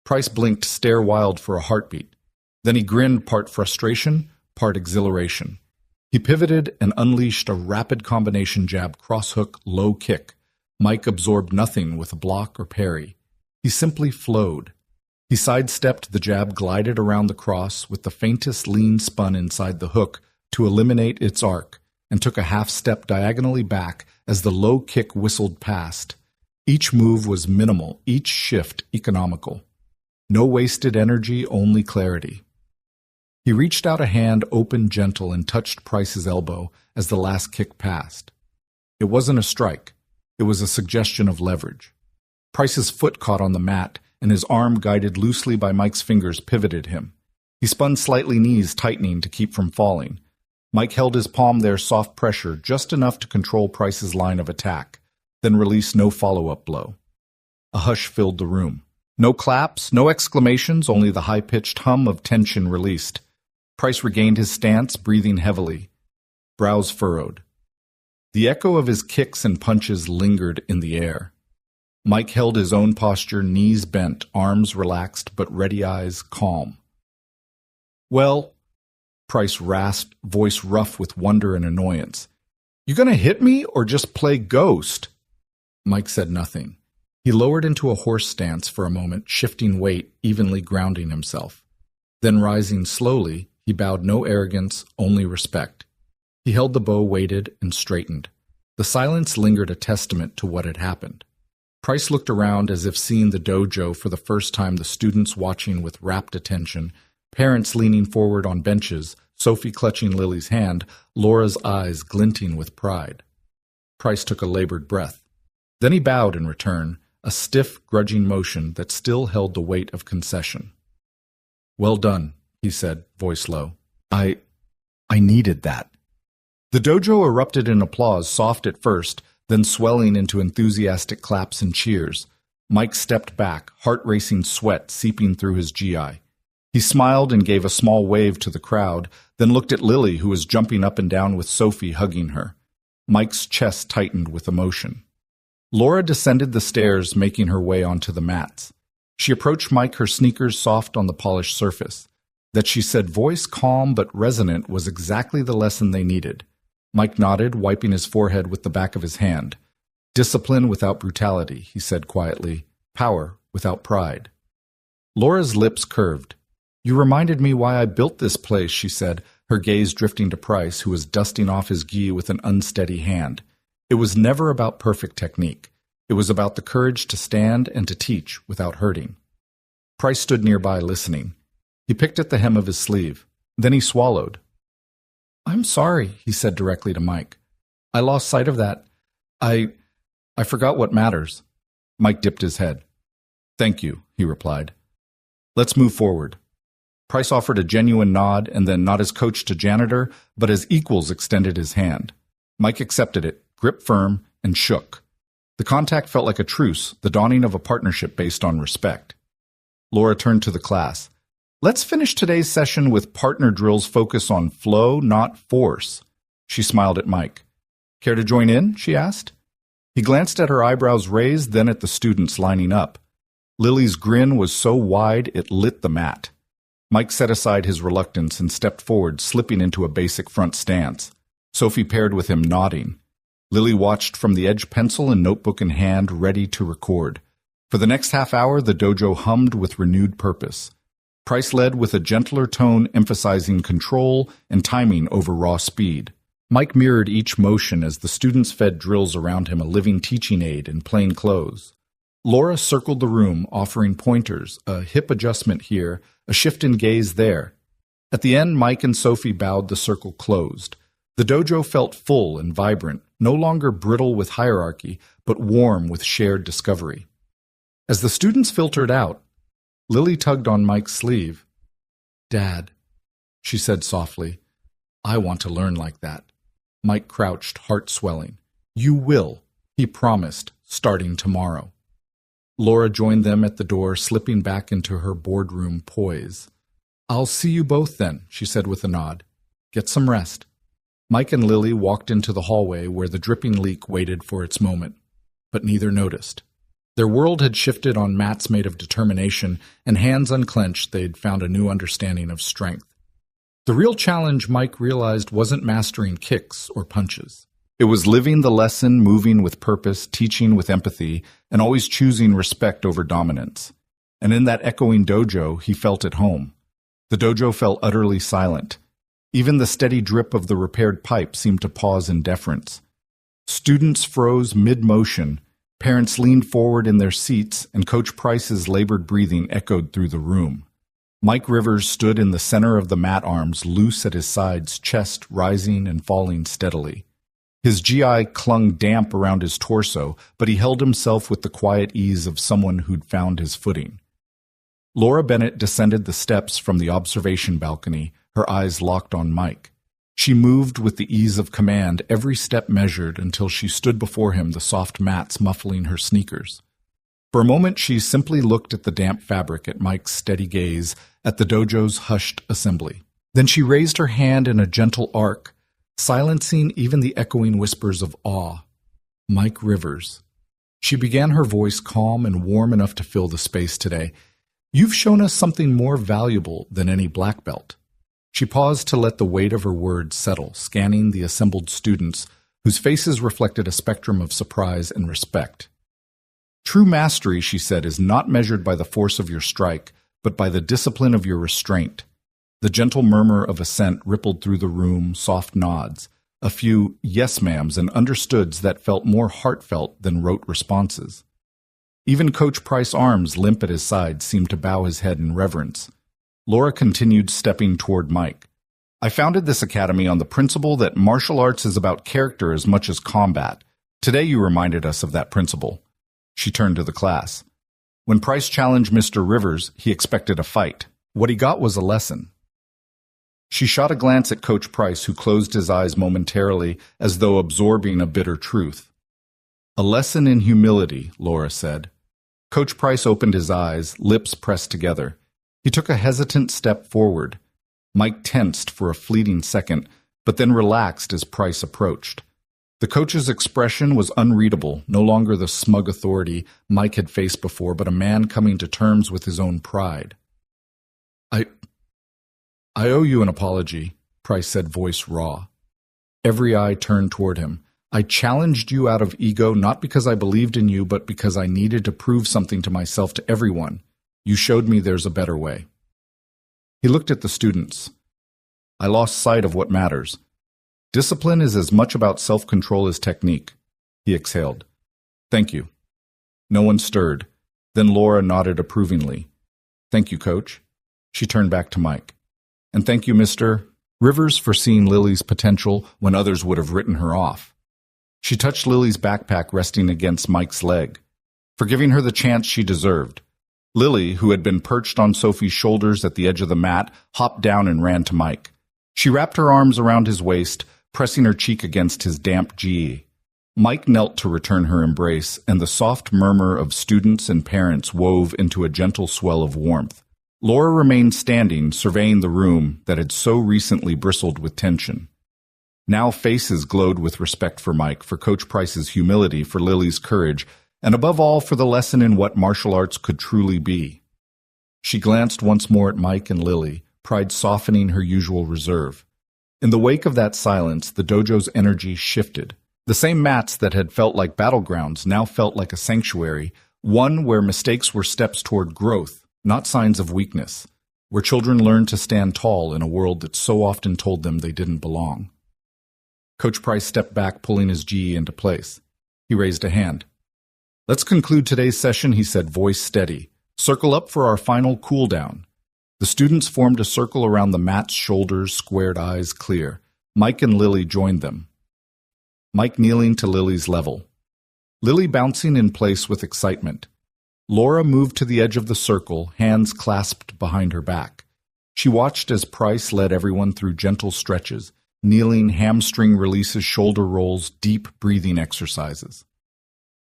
Price blinked, stare wild for a heartbeat. Then he grinned, part frustration, part exhilaration. He pivoted and unleashed a rapid combination jab, cross-hook, low kick. Mike absorbed nothing with a block or parry. He simply flowed. He sidestepped, the jab glided around the cross with the faintest lean spun inside the hook to eliminate its arc, and took a half-step diagonally back as the low kick whistled past. Each move was minimal, each shift economical. No wasted energy, only clarity. He reached out a hand, open, gentle, and touched Price's elbow as the last kick passed. It wasn't a strike. It was a suggestion of leverage. Price's foot caught on the mat, and his arm, guided loosely by Mike's fingers, pivoted him. He spun slightly, knees tightening to keep from falling. Mike held his palm there, soft pressure, just enough to control Price's line of attack, then release no follow-up blow. A hush filled the room. No claps, no exclamations, only the high-pitched hum of tension released. Price regained his stance, breathing heavily. brows furrowed. The echo of his kicks and punches lingered in the air. Mike held his own posture, knees bent, arms relaxed, but ready eyes calm. "Well," Price rasped, voice rough with wonder and annoyance, "you gonna hit me or just play ghost?" Mike said nothing. He lowered into a horse stance for a moment, shifting weight, evenly grounding himself. Then rising slowly, he bowed no arrogance, only respect. He held the bow weighted and straightened. The silence lingered, a testament to what had happened. Price looked around as if seeing the dojo for the first time, the students watching with rapt attention, parents leaning forward on benches, Sophie clutching Lily's hand, Laura's eyes glinting with pride. Price took a labored breath. Then he bowed in return, a stiff, grudging motion that still held the weight of concession. "Well done," he said, voice low. I needed that." The dojo erupted in applause, soft at first, then swelling into enthusiastic claps and cheers. Mike stepped back, heart-racing sweat seeping through his GI. He smiled and gave a small wave to the crowd, then looked at Lily, who was jumping up and down with Sophie hugging her. Mike's chest tightened with emotion. Laura descended the stairs, making her way onto the mats. She approached Mike, her sneakers soft on the polished surface. That she said, voice calm but resonant, was exactly the lesson they needed. Mike nodded, wiping his forehead with the back of his hand. "Discipline without brutality," he said quietly. "Power without pride." Laura's lips curved. "You reminded me why I built this place," she said, her gaze drifting to Price, who was dusting off his gi with an unsteady hand. It was never about perfect technique. It was about the courage to stand and to teach without hurting. Price stood nearby, listening. He picked at the hem of his sleeve. Then he swallowed. "I'm sorry," he said directly to Mike. "I lost sight of that. I forgot what matters." Mike dipped his head. "Thank you," he replied. "Let's move forward." Price offered a genuine nod, and then not as coach to Janitor, but as equals extended his hand. Mike accepted it, gripped firm, and shook. The contact felt like a truce, the dawning of a partnership based on respect. Laura turned to the class. "Let's finish today's session with partner drills focus on flow, not force." She smiled at Mike. "Care to join in?" she asked. He glanced at her eyebrows raised, then at the students lining up. Lily's grin was so wide it lit the mat. Mike set aside his reluctance and stepped forward, slipping into a basic front stance. Sophie paired with him, nodding. Lily watched from the edge, pencil and notebook in hand, ready to record. For the next half hour, the dojo hummed with renewed purpose. Price led with a gentler tone, emphasizing control and timing over raw speed. Mike mirrored each motion as the students fed drills around him, a living teaching aid in plain clothes. Laura circled the room, offering pointers, a hip adjustment here, a shift in gaze there. At the end, Mike and Sophie bowed, the circle closed. The dojo felt full and vibrant, no longer brittle with hierarchy, but warm with shared discovery. As the students filtered out, Lily tugged on Mike's sleeve. "Dad," she said softly, "I want to learn like that." Mike crouched, heart swelling. "You will," he promised, starting tomorrow. Laura joined them at the door, slipping back into her boardroom poise. "I'll see you both then," she said with a nod. "Get some rest." Mike and Lily walked into the hallway where the dripping leak waited for its moment, but neither noticed. Their world had shifted on mats made of determination, and hands unclenched, they'd found a new understanding of strength. The real challenge, Mike realized, wasn't mastering kicks or punches. It was living the lesson, moving with purpose, teaching with empathy, and always choosing respect over dominance. And in that echoing dojo, he felt at home. The dojo fell utterly silent. Even the steady drip of the repaired pipe seemed to pause in deference. Students froze mid-motion. Parents leaned forward in their seats, and Coach Price's labored breathing echoed through the room. Mike Rivers stood in the center of the mat, arms loose at his sides, chest rising and falling steadily. His GI clung damp around his torso, but he held himself with the quiet ease of someone who'd found his footing. Laura Bennett descended the steps from the observation balcony, her eyes locked on Mike. She moved with the ease of command, every step measured, until she stood before him, the soft mats muffling her sneakers. For a moment she simply looked at the damp fabric, at Mike's steady gaze, at the dojo's hushed assembly. Then she raised her hand in a gentle arc, silencing even the echoing whispers of awe. Mike Rivers. She began, her voice calm and warm enough to fill the space today. You've shown us something more valuable than any black belt. She paused to let the weight of her words settle, scanning the assembled students, whose faces reflected a spectrum of surprise and respect. True mastery, she said, is not measured by the force of your strike, but by the discipline of your restraint. The gentle murmur of assent rippled through the room, soft nods, a few yes ma'ams and understoods that felt more heartfelt than rote responses. Even Coach Price, arms limp at his side, seemed to bow his head in reverence. Laura continued, stepping toward Mike. I founded this academy on the principle that martial arts is about character as much as combat. Today you reminded us of that principle. She turned to the class. When Price challenged Mr. Rivers, he expected a fight. What he got was a lesson. She shot a glance at Coach Price, who closed his eyes momentarily as though absorbing a bitter truth. A lesson in humility, Laura said. Coach Price opened his eyes, lips pressed together. He took a hesitant step forward. Mike tensed for a fleeting second, but then relaxed as Price approached. The coach's expression was unreadable, no longer the smug authority Mike had faced before, but a man coming to terms with his own pride. I owe you an apology, Price said, voice raw. Every eye turned toward him. I challenged you out of ego, not because I believed in you, but because I needed to prove something to myself, to everyone. You showed me there's a better way. He looked at the students. I lost sight of what matters. Discipline is as much about self-control as technique. He exhaled. Thank you. No one stirred. Then Laura nodded approvingly. Thank you, Coach. She turned back to Mike. And thank you, Mr. Rivers, for seeing Lily's potential when others would have written her off. She touched Lily's backpack resting against Mike's leg, for giving her the chance she deserved. Lily, who had been perched on Sophie's shoulders at the edge of the mat, hopped down and ran to Mike. She wrapped her arms around his waist, pressing her cheek against his damp GE. Mike knelt to return her embrace, and the soft murmur of students and parents wove into a gentle swell of warmth. Laura remained standing, surveying the room that had so recently bristled with tension. Now faces glowed with respect for Mike, for Coach Price's humility, for Lily's courage, and above all for the lesson in what martial arts could truly be. She glanced once more at Mike and Lily, pride softening her usual reserve. In the wake of that silence, the dojo's energy shifted. The same mats that had felt like battlegrounds now felt like a sanctuary, one where mistakes were steps toward growth, not signs of weakness, where children learned to stand tall in a world that so often told them they didn't belong. Coach Price stepped back, pulling his GE into place. He raised a hand. Let's conclude today's session, he said, voice steady. Circle up for our final cool down. The students formed a circle around the mat's shoulders, squared eyes clear. Mike and Lily joined them. Mike kneeling to Lily's level. Lily bouncing in place with excitement. Laura moved to the edge of the circle, hands clasped behind her back. She watched as Price led everyone through gentle stretches, kneeling, hamstring releases, shoulder rolls, deep breathing exercises.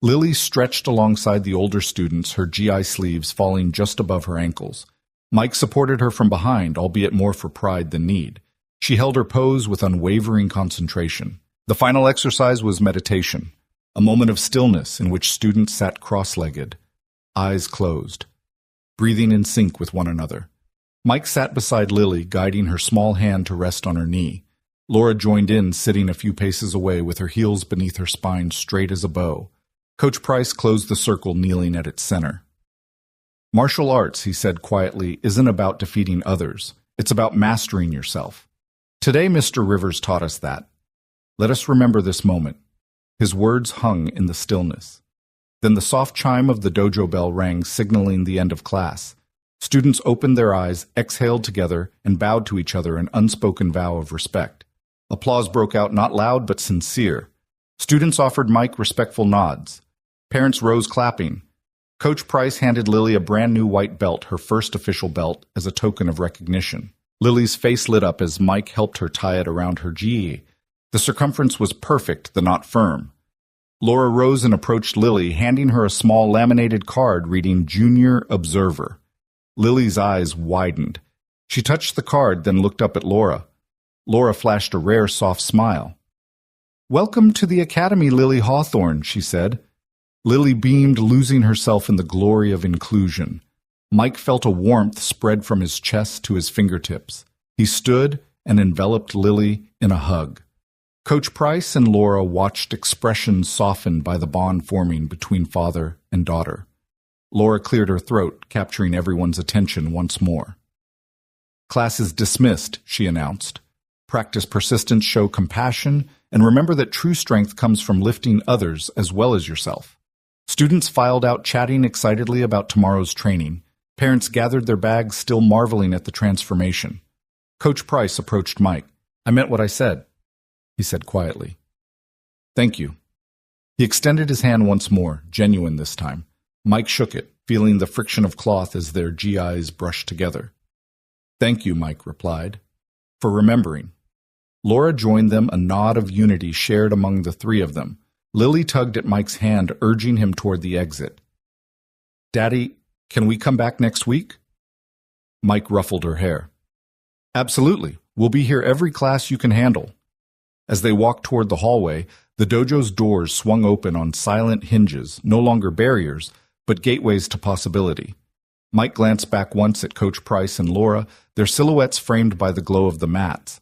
Lily stretched alongside the older students, her GI sleeves falling just above her ankles. Mike supported her from behind, albeit more for pride than need. She held her pose with unwavering concentration. The final exercise was meditation, a moment of stillness in which students sat cross-legged, eyes closed, breathing in sync with one another. Mike sat beside Lily, guiding her small hand to rest on her knee. Laura joined in, sitting a few paces away with her heels beneath her spine straight as a bow. Coach Price closed the circle, kneeling at its center. Martial arts, he said quietly, isn't about defeating others. It's about mastering yourself. Today, Mr. Rivers taught us that. Let us remember this moment. His words hung in the stillness. Then the soft chime of the dojo bell rang, signaling the end of class. Students opened their eyes, exhaled together, and bowed to each other, an unspoken vow of respect. Applause broke out, not loud but sincere. Students offered Mike respectful nods. Parents rose clapping. Coach Price handed Lily a brand new white belt, her first official belt, as a token of recognition. Lily's face lit up as Mike helped her tie it around her GE. The circumference was perfect, the knot firm. Laura rose and approached Lily, handing her a small laminated card reading Junior Observer. Lily's eyes widened. She touched the card, then looked up at Laura. Laura flashed a rare soft smile. "Welcome to the Academy, Lily Hawthorne," she said. Lily beamed, losing herself in the glory of inclusion. Mike felt a warmth spread from his chest to his fingertips. He stood and enveloped Lily in a hug. Coach Price and Laura watched expressions softened by the bond forming between father and daughter. Laura cleared her throat, capturing everyone's attention once more. "Class is dismissed," she announced. "Practice persistence, show compassion, and remember that true strength comes from lifting others as well as yourself." Students filed out, chatting excitedly about tomorrow's training. Parents gathered their bags, still marveling at the transformation. Coach Price approached Mike. "I meant what I said," he said quietly. "Thank you." He extended his hand once more, genuine this time. Mike shook it, feeling the friction of cloth as their GIs brushed together. "Thank you," Mike replied, "for remembering." Laura joined them, a nod of unity shared among the three of them. Lily tugged at Mike's hand, urging him toward the exit. "Daddy, can we come back next week?" Mike ruffled her hair. "Absolutely. We'll be here every class you can handle." As they walked toward the hallway, the dojo's doors swung open on silent hinges, no longer barriers, but gateways to possibility. Mike glanced back once at Coach Price and Laura, their silhouettes framed by the glow of the mats.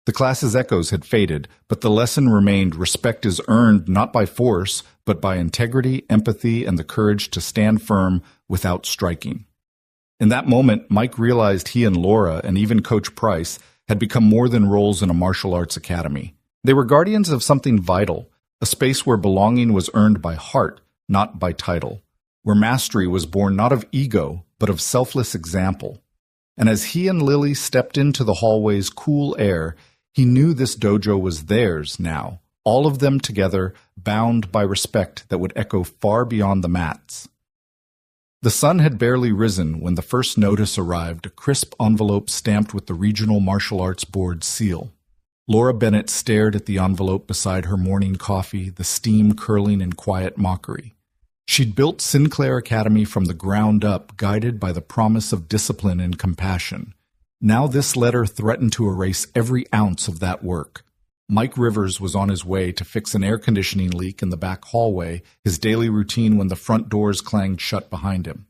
The class's echoes had faded, but the lesson remained: respect is earned not by force, but by integrity, empathy, and the courage to stand firm without striking. In that moment, Mike realized he and Laura, and even Coach Price, had become more than roles in a martial arts academy. They were guardians of something vital, a space where belonging was earned by heart, not by title, where mastery was born not of ego, but of selfless example. And as he and Lily stepped into the hallway's cool air, he knew this dojo was theirs now, all of them together, bound by respect that would echo far beyond the mats. The sun had barely risen when the first notice arrived, a crisp envelope stamped with the Regional Martial Arts Board seal. Laura Bennett stared at the envelope beside her morning coffee, the steam curling in quiet mockery. She'd built Sinclair Academy from the ground up, guided by the promise of discipline and compassion. Now this letter threatened to erase every ounce of that work. Mike Rivers was on his way to fix an air conditioning leak in the back hallway, his daily routine when the front doors clanged shut behind him.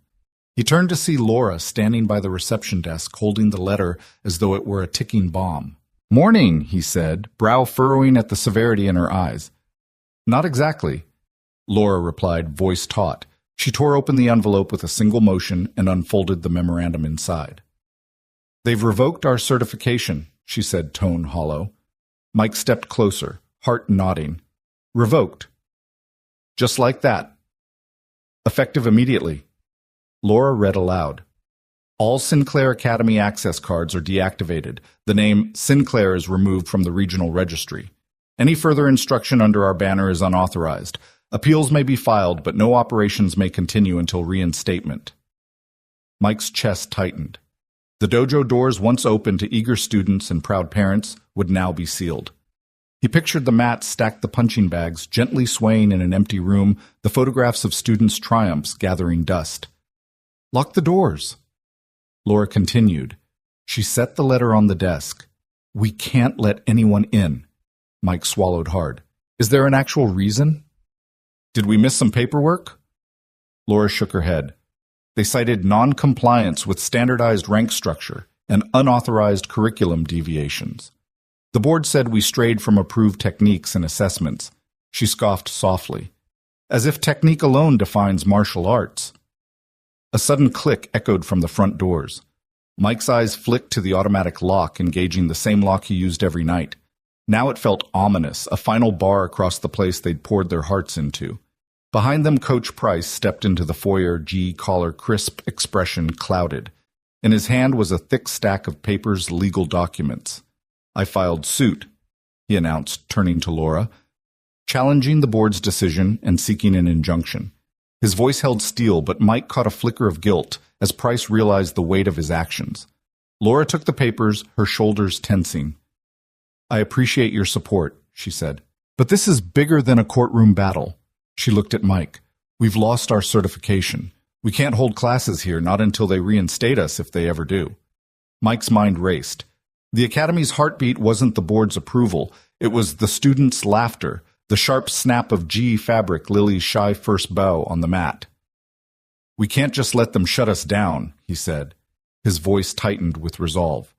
He turned to see Laura standing by the reception desk, holding the letter as though it were a ticking bomb. "Morning," he said, brow furrowing at the severity in her eyes. "Not exactly," Laura replied, voice taut. She tore open the envelope with a single motion and unfolded the memorandum inside. "They've revoked our certification," she said, tone hollow. Mike stepped closer, heart nodding. "Revoked." "Just like that." "Effective immediately." Laura read aloud. "All Sinclair Academy access cards are deactivated. The name Sinclair is removed from the regional registry. Any further instruction under our banner is unauthorized. Appeals may be filed, but no operations may continue until reinstatement." Mike's chest tightened. The dojo doors, once open to eager students and proud parents, would now be sealed. He pictured the mat stacked, the punching bags gently swaying in an empty room, the photographs of students' triumphs gathering dust. "Lock the doors," Laura continued. She set the letter on the desk. "We can't let anyone in." Mike swallowed hard. "Is there an actual reason?" "Did we miss some paperwork?" Laura shook her head. They cited non-compliance with standardized rank structure and unauthorized curriculum deviations. The board said we strayed from approved techniques and assessments. She scoffed softly. "As if technique alone defines martial arts." A sudden click echoed from the front doors. Mike's eyes flicked to the automatic lock, engaging the same lock he used every night. Now it felt ominous, a final bar across the place they'd poured their hearts into. Behind them, Coach Price stepped into the foyer, collar, crisp expression clouded. In his hand was a thick stack of papers, legal documents. "I filed suit," he announced, turning to Laura, challenging the board's decision and seeking an injunction. His voice held steel, but Mike caught a flicker of guilt as Price realized the weight of his actions. Laura took the papers, her shoulders tensing. "I appreciate your support," she said, "but this is bigger than a courtroom battle." She looked at Mike. "We've lost our certification. We can't hold classes here, not until they reinstate us, if they ever do." Mike's mind raced. The academy's heartbeat wasn't the board's approval. It was the students' laughter, the sharp snap of GE fabric Lily's shy first bow on the mat. "We can't just let them shut us down," he said. His voice tightened with resolve.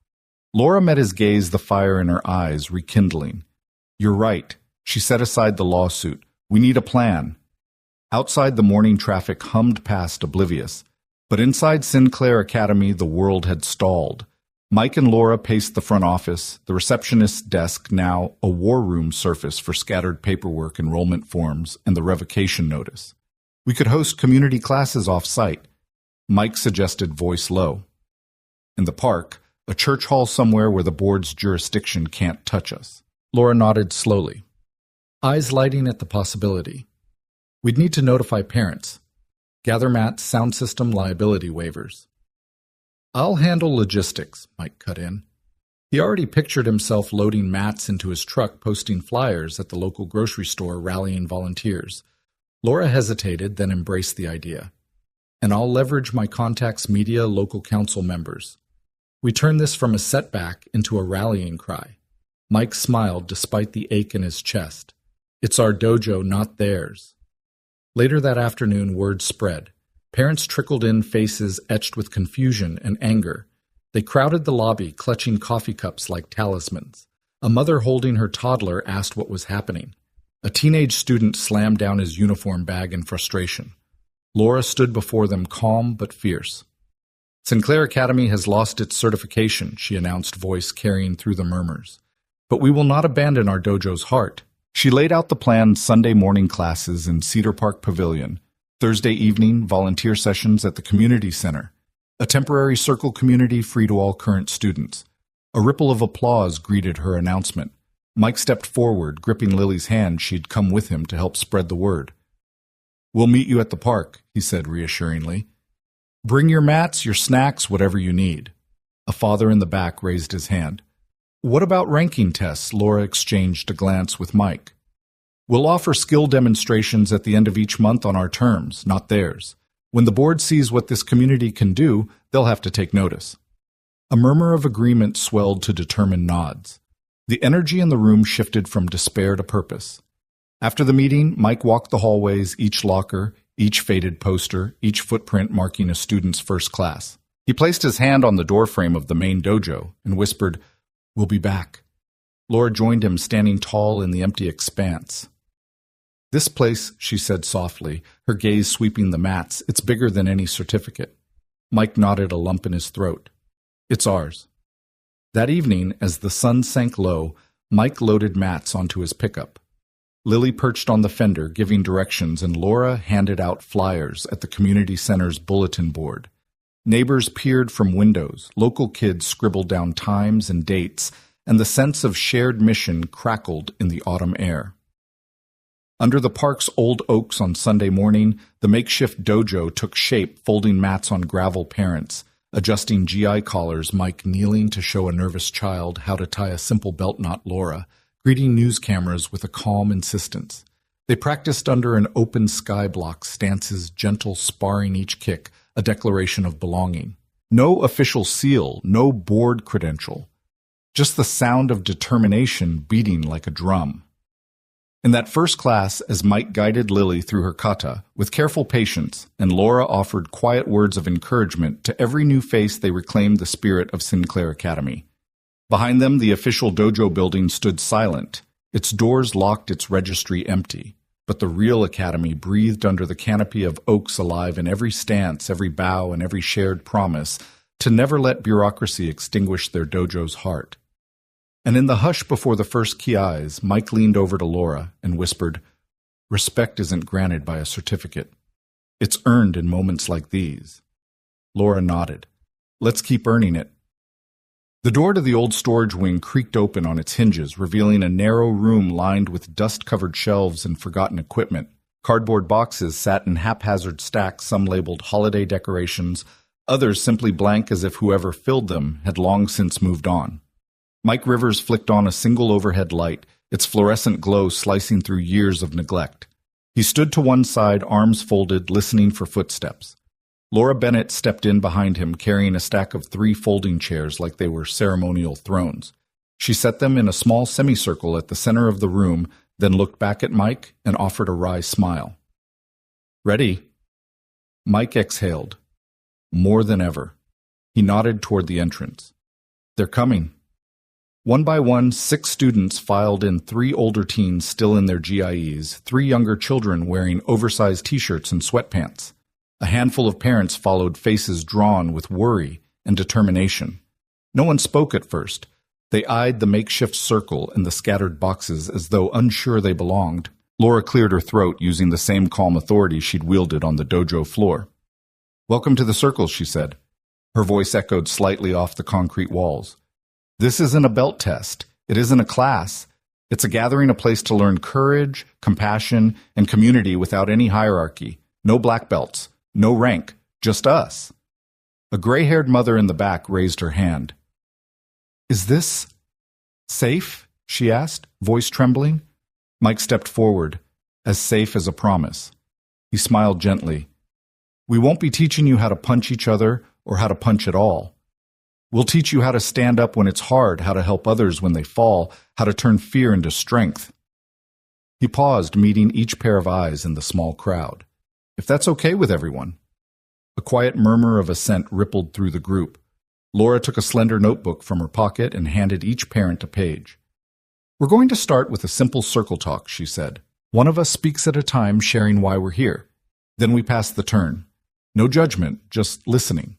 Laura met his gaze, the fire in her eyes rekindling. "You're right." She set aside the lawsuit. "We need a plan." Outside, the morning traffic hummed past oblivious. But inside Sinclair Academy, the world had stalled. Mike and Laura paced the front office, the receptionist's desk now a war room surface for scattered paperwork, enrollment forms, and the revocation notice. "We could host community classes off-site," Mike suggested, voice low. "In the park, a church hall somewhere where the board's jurisdiction can't touch us." Laura nodded slowly, eyes lighting at the possibility. "We'd need to notify parents. Gather Matt's sound system liability waivers." "I'll handle logistics," Mike cut in. He already pictured himself loading mats into his truck, posting flyers at the local grocery store, rallying volunteers. Laura hesitated, then embraced the idea. "And I'll leverage my contacts, media, local council members." We turned this from a setback into a rallying cry. Mike smiled despite the ache in his chest. "It's our dojo, not theirs." Later that afternoon, word spread. Parents trickled in, faces etched with confusion and anger. They crowded the lobby, clutching coffee cups like talismans. A mother holding her toddler asked what was happening. A teenage student slammed down his uniform bag in frustration. Laura stood before them, calm but fierce. "Sinclair Academy has lost its certification," she announced, voice carrying through the murmurs. "But we will not abandon our dojo's heart." She laid out the planned Sunday morning classes in Cedar Park Pavilion, Thursday evening volunteer sessions at the community center, a temporary circle community free to all current students. A ripple of applause greeted her announcement. Mike stepped forward, gripping Lily's hand. She'd come with him to help spread the word. "We'll meet you at the park," he said reassuringly. "Bring your mats, your snacks, whatever you need." A father in the back raised his hand. "What about ranking tests?" Laura exchanged a glance with Mike. "We'll offer skill demonstrations at the end of each month on our terms, not theirs. When the board sees what this community can do, they'll have to take notice." A murmur of agreement swelled to determined nods. The energy in the room shifted from despair to purpose. After the meeting, Mike walked the hallways, each locker, each faded poster, each footprint marking a student's first class. He placed his hand on the doorframe of the main dojo and whispered, "We'll be back." Laura joined him, standing tall in the empty expanse. "This place," she said softly, her gaze sweeping the mats, "it's bigger than any certificate." Mike nodded, a lump in his throat. "It's ours." That evening, as the sun sank low, Mike loaded mats onto his pickup. Lily perched on the fender, giving directions, and Laura handed out flyers at the community center's bulletin board. Neighbors peered from windows, local kids scribbled down times and dates, and the sense of shared mission crackled in the autumn air. Under the park's old oaks on Sunday morning, the makeshift dojo took shape, folding mats on gravel parents, adjusting GI collars, Mike kneeling to show a nervous child how to tie a simple belt knot, Laura, greeting news cameras with a calm insistence. They practiced under an open sky block, stances gentle sparring each kick, a declaration of belonging. No official seal, no board credential. Just the sound of determination beating like a drum. In that first class, as Mike guided Lily through her kata, with careful patience, and Laura offered quiet words of encouragement to every new face, they reclaimed the spirit of Sinclair Academy. Behind them, the official dojo building stood silent, its doors locked, its registry empty. But the real academy breathed under the canopy of oaks, alive in every stance, every bow, and every shared promise to never let bureaucracy extinguish their dojo's heart. And in the hush before the first kiais, Mike leaned over to Laura and whispered, "Respect isn't granted by a certificate. It's earned in moments like these." Laura nodded. "Let's keep earning it." The door to the old storage wing creaked open on its hinges, revealing a narrow room lined with dust-covered shelves and forgotten equipment. Cardboard boxes sat in haphazard stacks, some labeled holiday decorations, others simply blank as if whoever filled them had long since moved on. Mike Rivers flicked on a single overhead light, its fluorescent glow slicing through years of neglect. He stood to one side, arms folded, listening for footsteps. Laura Bennett stepped in behind him, carrying a stack of 3 folding chairs like they were ceremonial thrones. She set them in a small semicircle at the center of the room, then looked back at Mike and offered a wry smile. "Ready?" Mike exhaled. More than ever. He nodded toward the entrance. "They're coming." One by one, 6 students filed in, 3 older teens still in their GIEs, 3 younger children wearing oversized t-shirts and sweatpants. A handful of parents followed, faces drawn with worry and determination. No one spoke at first. They eyed the makeshift circle and the scattered boxes as though unsure they belonged. Laura cleared her throat using the same calm authority she'd wielded on the dojo floor. "Welcome to the circle," she said. Her voice echoed slightly off the concrete walls. "This isn't a belt test. It isn't a class. It's a gathering, a place to learn courage, compassion, and community without any hierarchy. No black belts. No rank. Just us." A gray-haired mother in the back raised her hand. "Is this safe?" she asked, voice trembling. Mike stepped forward, as safe as a promise. He smiled gently. "We won't be teaching you how to punch each other or how to punch at all. We'll teach you how to stand up when it's hard, how to help others when they fall, how to turn fear into strength." He paused, meeting each pair of eyes in the small crowd. "If that's okay with everyone." A quiet murmur of assent rippled through the group. Laura took a slender notebook from her pocket and handed each parent a page. "We're going to start with a simple circle talk," she said. "One of us speaks at a time, sharing why we're here. Then we pass the turn. No judgment, just listening."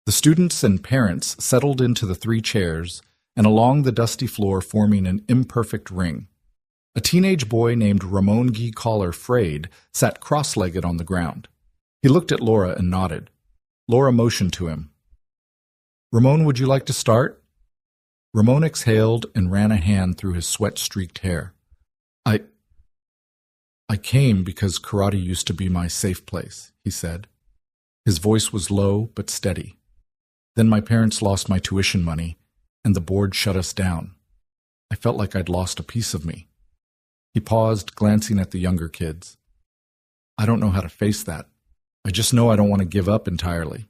The students and parents settled into the 3 chairs and along the dusty floor, forming an imperfect ring. A teenage boy named Ramon Guy Collar Frayed sat cross-legged on the ground. He looked at Laura and nodded. Laura motioned to him. "Ramon, would you like to start?" Ramon exhaled and ran a hand through his sweat-streaked hair. I came because karate used to be my safe place," he said. His voice was low but steady. "Then my parents lost my tuition money, and the board shut us down. I felt like I'd lost a piece of me." He paused, glancing at the younger kids. "I don't know how to face that. I just know I don't want to give up entirely."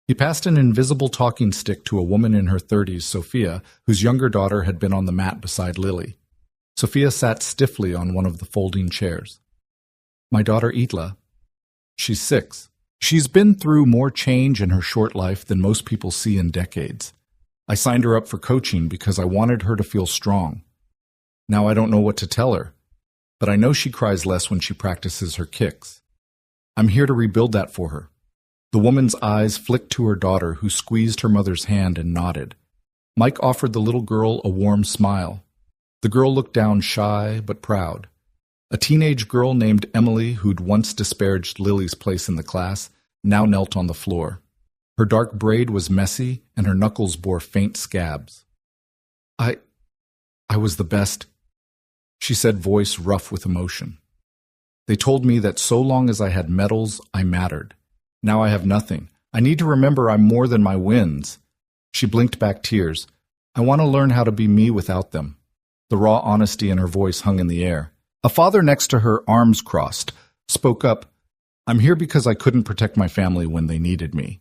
He passed an invisible talking stick to a woman in her 30s, Sophia, whose younger daughter had been on the mat beside Lily. Sophia sat stiffly on one of the folding chairs. "My daughter Itla. She's 6. She's been through more change in her short life than most people see in decades. I signed her up for coaching because I wanted her to feel strong. Now I don't know what to tell her, but I know she cries less when she practices her kicks. I'm here to rebuild that for her." The woman's eyes flicked to her daughter, who squeezed her mother's hand and nodded. Mike offered the little girl a warm smile. The girl looked down, shy but proud. A teenage girl named Emily, who'd once disparaged Lily's place in the class, now knelt on the floor. Her dark braid was messy, and her knuckles bore faint scabs. I was the best," she said, voice rough with emotion. "They told me that so long as I had medals, I mattered. Now I have nothing. I need to remember I'm more than my wins." She blinked back tears. "I want to learn how to be me without them." The raw honesty in her voice hung in the air. A father next to her, arms crossed, spoke up. "I'm here because I couldn't protect my family when they needed me.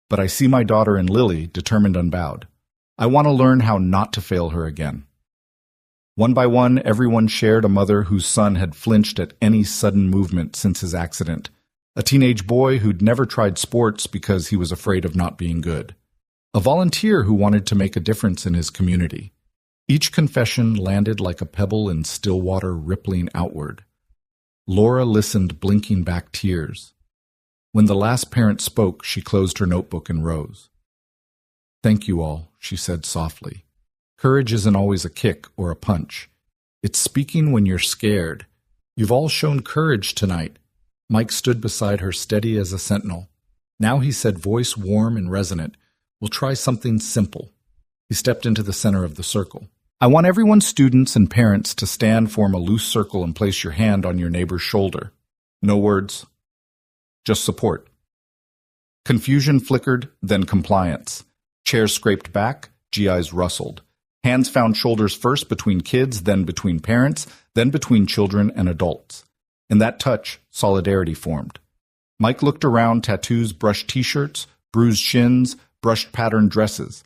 But I see my daughter in Lily, determined, unbowed. I want to learn how not to fail her again." One by one, everyone shared a mother whose son had flinched at any sudden movement since his accident. A teenage boy who'd never tried sports because he was afraid of not being good. A volunteer who wanted to make a difference in his community. Each confession landed like a pebble in still water, rippling outward. Laura listened, blinking back tears. When the last parent spoke, she closed her notebook and rose. "Thank you all," she said softly. "Courage isn't always a kick or a punch. It's speaking when you're scared. You've all shown courage tonight." Mike stood beside her, steady as a sentinel. Now he said, voice warm and resonant, "We'll try something simple." He stepped into the center of the circle. "I want everyone's students and parents to stand, form a loose circle, and place your hand on your neighbor's shoulder. No words, just support." Confusion flickered, then compliance. Chairs scraped back, GIs rustled. Hands found shoulders first between kids, then between parents, then between children and adults. In that touch, solidarity formed. Mike looked around tattoos, brushed t-shirts, bruised shins, brushed patterned dresses.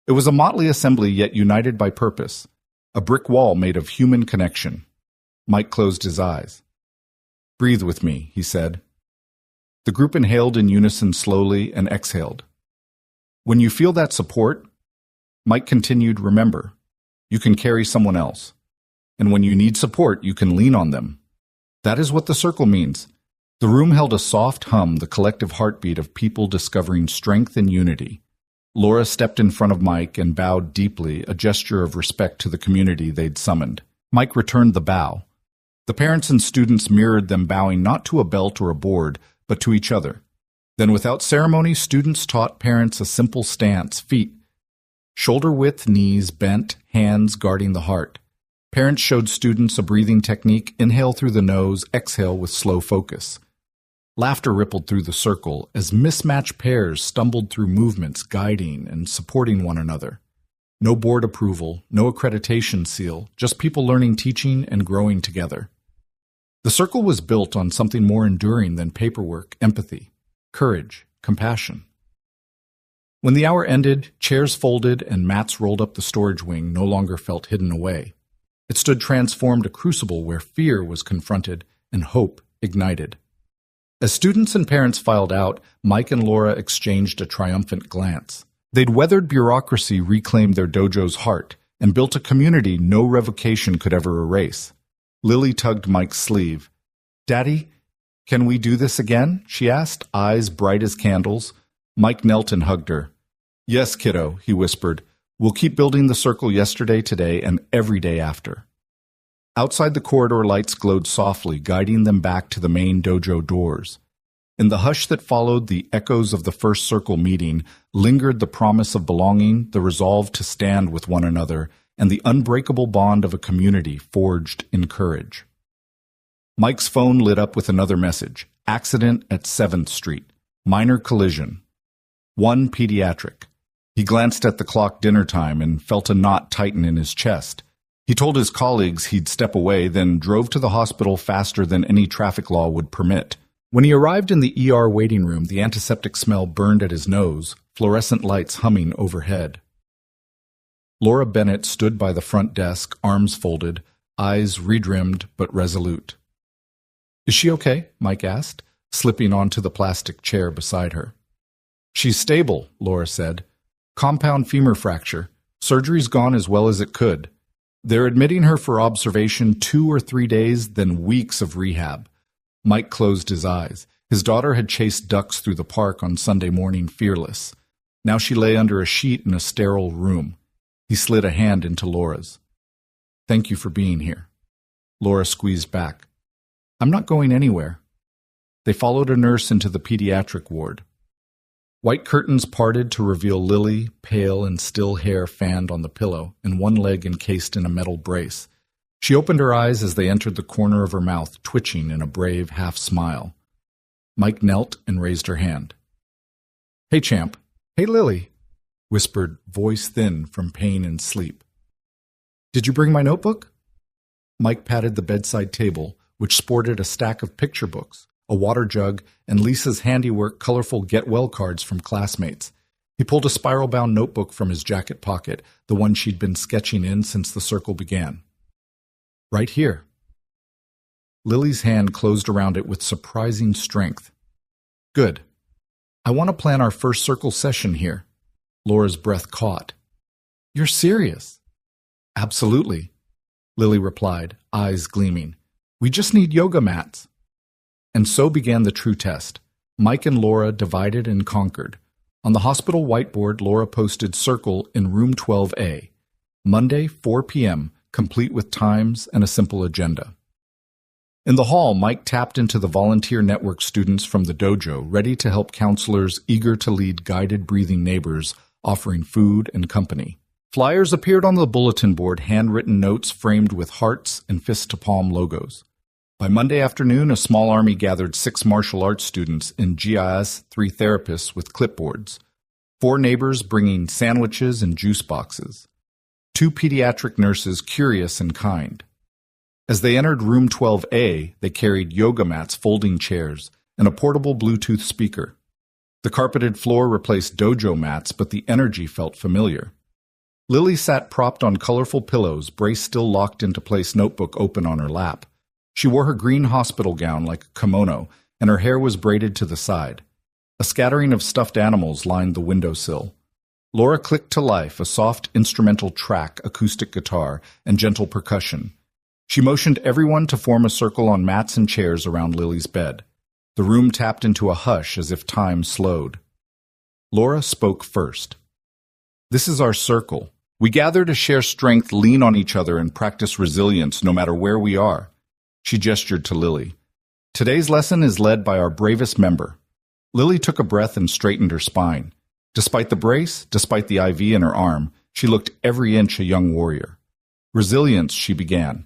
It was a motley assembly yet united by purpose, a brick wall made of human connection. Mike closed his eyes. "Breathe with me," he said. The group inhaled in unison slowly and exhaled. "When you feel that support," Mike continued, "remember, you can carry someone else. And when you need support, you can lean on them. That is what the circle means." The room held a soft hum, the collective heartbeat of people discovering strength and unity. Laura stepped in front of Mike and bowed deeply, a gesture of respect to the community they'd summoned. Mike returned the bow. The parents and students mirrored them, bowing not to a belt or a board, but to each other. Then, without ceremony, students taught parents a simple stance, feet shoulder-width, knees bent, hands guarding the heart. Parents showed students a breathing technique: inhale through the nose, exhale with slow focus. Laughter rippled through the circle as mismatched pairs stumbled through movements, guiding and supporting one another. No board approval, no accreditation seal, just people learning, teaching, and growing together. The circle was built on something more enduring than paperwork: empathy, courage, compassion. When the hour ended, chairs folded and mats rolled up, the storage wing no longer felt hidden away. It stood transformed, a crucible where fear was confronted and hope ignited. As students and parents filed out, Mike and Laura exchanged a triumphant glance. They'd weathered bureaucracy, reclaimed their dojo's heart, and built a community no revocation could ever erase. Lily tugged Mike's sleeve. "Daddy, can we do this again?" she asked, eyes bright as candles. Mike knelt and hugged her. "Yes, kiddo," he whispered. "We'll keep building the circle yesterday, today, and every day after." Outside, the corridor lights glowed softly, guiding them back to the main dojo doors. In the hush that followed, the echoes of the first circle meeting lingered, the promise of belonging, the resolve to stand with one another, and the unbreakable bond of a community forged in courage. Mike's phone lit up with another message. Accident at 7th Street. Minor collision. 1 pediatric. He glanced at the clock, dinner time, and felt a knot tighten in his chest. He told his colleagues he'd step away, then drove to the hospital faster than any traffic law would permit. When he arrived in the ER waiting room, the antiseptic smell burned at his nose, fluorescent lights humming overhead. Laura Bennett stood by the front desk, arms folded, eyes redrimmed but resolute. "Is she okay?" Mike asked, slipping onto the plastic chair beside her. "She's stable," Laura said. "Compound femur fracture. Surgery's gone as well as it could. They're admitting her for observation 2 or 3 days, then weeks of rehab." Mike closed his eyes. His daughter had chased ducks through the park on Sunday morning, fearless. Now she lay under a sheet in a sterile room. He slid a hand into Laura's. "Thank you for being here." Laura squeezed back. "I'm not going anywhere." They followed a nurse into the pediatric ward. White curtains parted to reveal Lily, pale and still hair fanned on the pillow, and one leg encased in a metal brace. She opened her eyes as they entered, the corner of her mouth twitching in a brave half-smile. Mike knelt and raised her hand. "Hey, champ." "Hey, Lily," whispered, voice thin from pain and sleep. "Did you bring my notebook?" Mike patted the bedside table, which sported a stack of picture books, a water jug, and Lisa's handiwork colorful get-well cards from classmates. He pulled a spiral-bound notebook from his jacket pocket, the one she'd been sketching in since the circle began. "Right here." Lily's hand closed around it with surprising strength. "Good. I want to plan our first circle session here." Laura's breath caught. "You're serious?" "Absolutely," Lily replied, eyes gleaming. "We just need yoga mats." And so began the true test. Mike and Laura divided and conquered. On the hospital whiteboard, Laura posted "Circle" in room 12A. Monday, 4 p.m., complete with times and a simple agenda. In the hall, Mike tapped into the volunteer network students from the dojo, ready to help counselors eager to lead guided breathing neighbors, offering food and company. Flyers appeared on the bulletin board, handwritten notes framed with hearts and fist-to-palm logos. By Monday afternoon, a small army gathered 6 martial arts students in GIS, 3 therapists with clipboards, 4 neighbors bringing sandwiches and juice boxes, 2 pediatric nurses curious and kind. As they entered room 12A, they carried yoga mats, folding chairs, and a portable Bluetooth speaker. The carpeted floor replaced dojo mats, but the energy felt familiar. Lily sat propped on colorful pillows, brace still locked into place, notebook open on her lap. She wore her green hospital gown like a kimono, and her hair was braided to the side. A scattering of stuffed animals lined the windowsill. Laura clicked to life, a soft instrumental track, acoustic guitar, and gentle percussion. She motioned everyone to form a circle on mats and chairs around Lily's bed. The room tapped into a hush as if time slowed. Laura spoke first. "This is our circle. We gather to share strength, lean on each other, and practice resilience no matter where we are." She gestured to Lily. "Today's lesson is led by our bravest member." Lily took a breath and straightened her spine. Despite the brace, despite the IV in her arm, she looked every inch a young warrior. "Resilience," she began,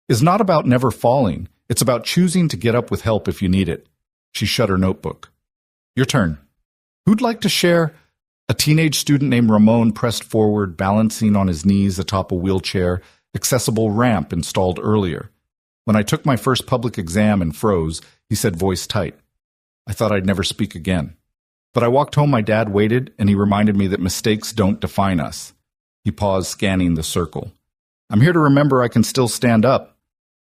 "is not about never falling. It's about choosing to get up with help if you need it." She shut her notebook. "Your turn. Who'd like to share?" A teenage student named Ramon pressed forward, balancing on his knees atop a wheelchair, accessible ramp installed earlier. "When I took my first public exam and froze," he said, voice tight. "I thought I'd never speak again. But I walked home, my dad waited, and he reminded me that mistakes don't define us." He paused, scanning the circle. "I'm here to remember I can still stand up."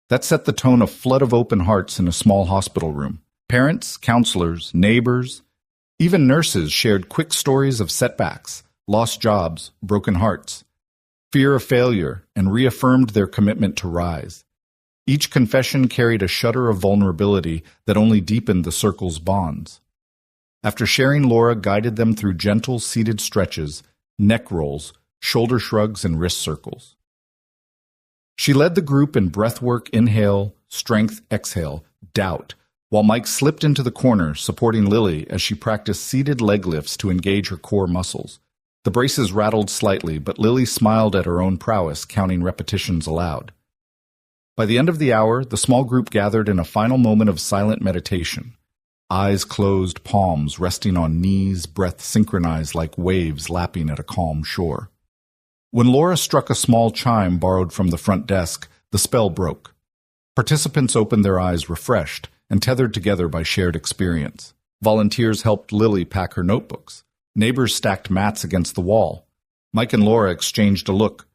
That set the tone, a flood of open hearts in a small hospital room. Parents, counselors, neighbors, even nurses shared quick stories of setbacks, lost jobs, broken hearts, fear of failure, and reaffirmed their commitment to rise. Each confession carried a shudder of vulnerability that only deepened the circle's bonds. After sharing, Laura guided them through gentle, seated stretches, neck rolls, shoulder shrugs, and wrist circles. She led the group in breathwork, inhale, strength, exhale, doubt, while Mike slipped into the corner, supporting Lily as she practiced seated leg lifts to engage her core muscles. The braces rattled slightly, but Lily smiled at her own prowess, counting repetitions aloud. By the end of the hour, the small group gathered in a final moment of silent meditation. Eyes closed, palms resting on knees, breath synchronized like waves lapping at a calm shore. When Laura struck a small chime borrowed from the front desk, the spell broke. Participants opened their eyes refreshed and tethered together by shared experience. Volunteers helped Lily pack her notebooks. Neighbors stacked mats against the wall. Mike and Laura exchanged a look,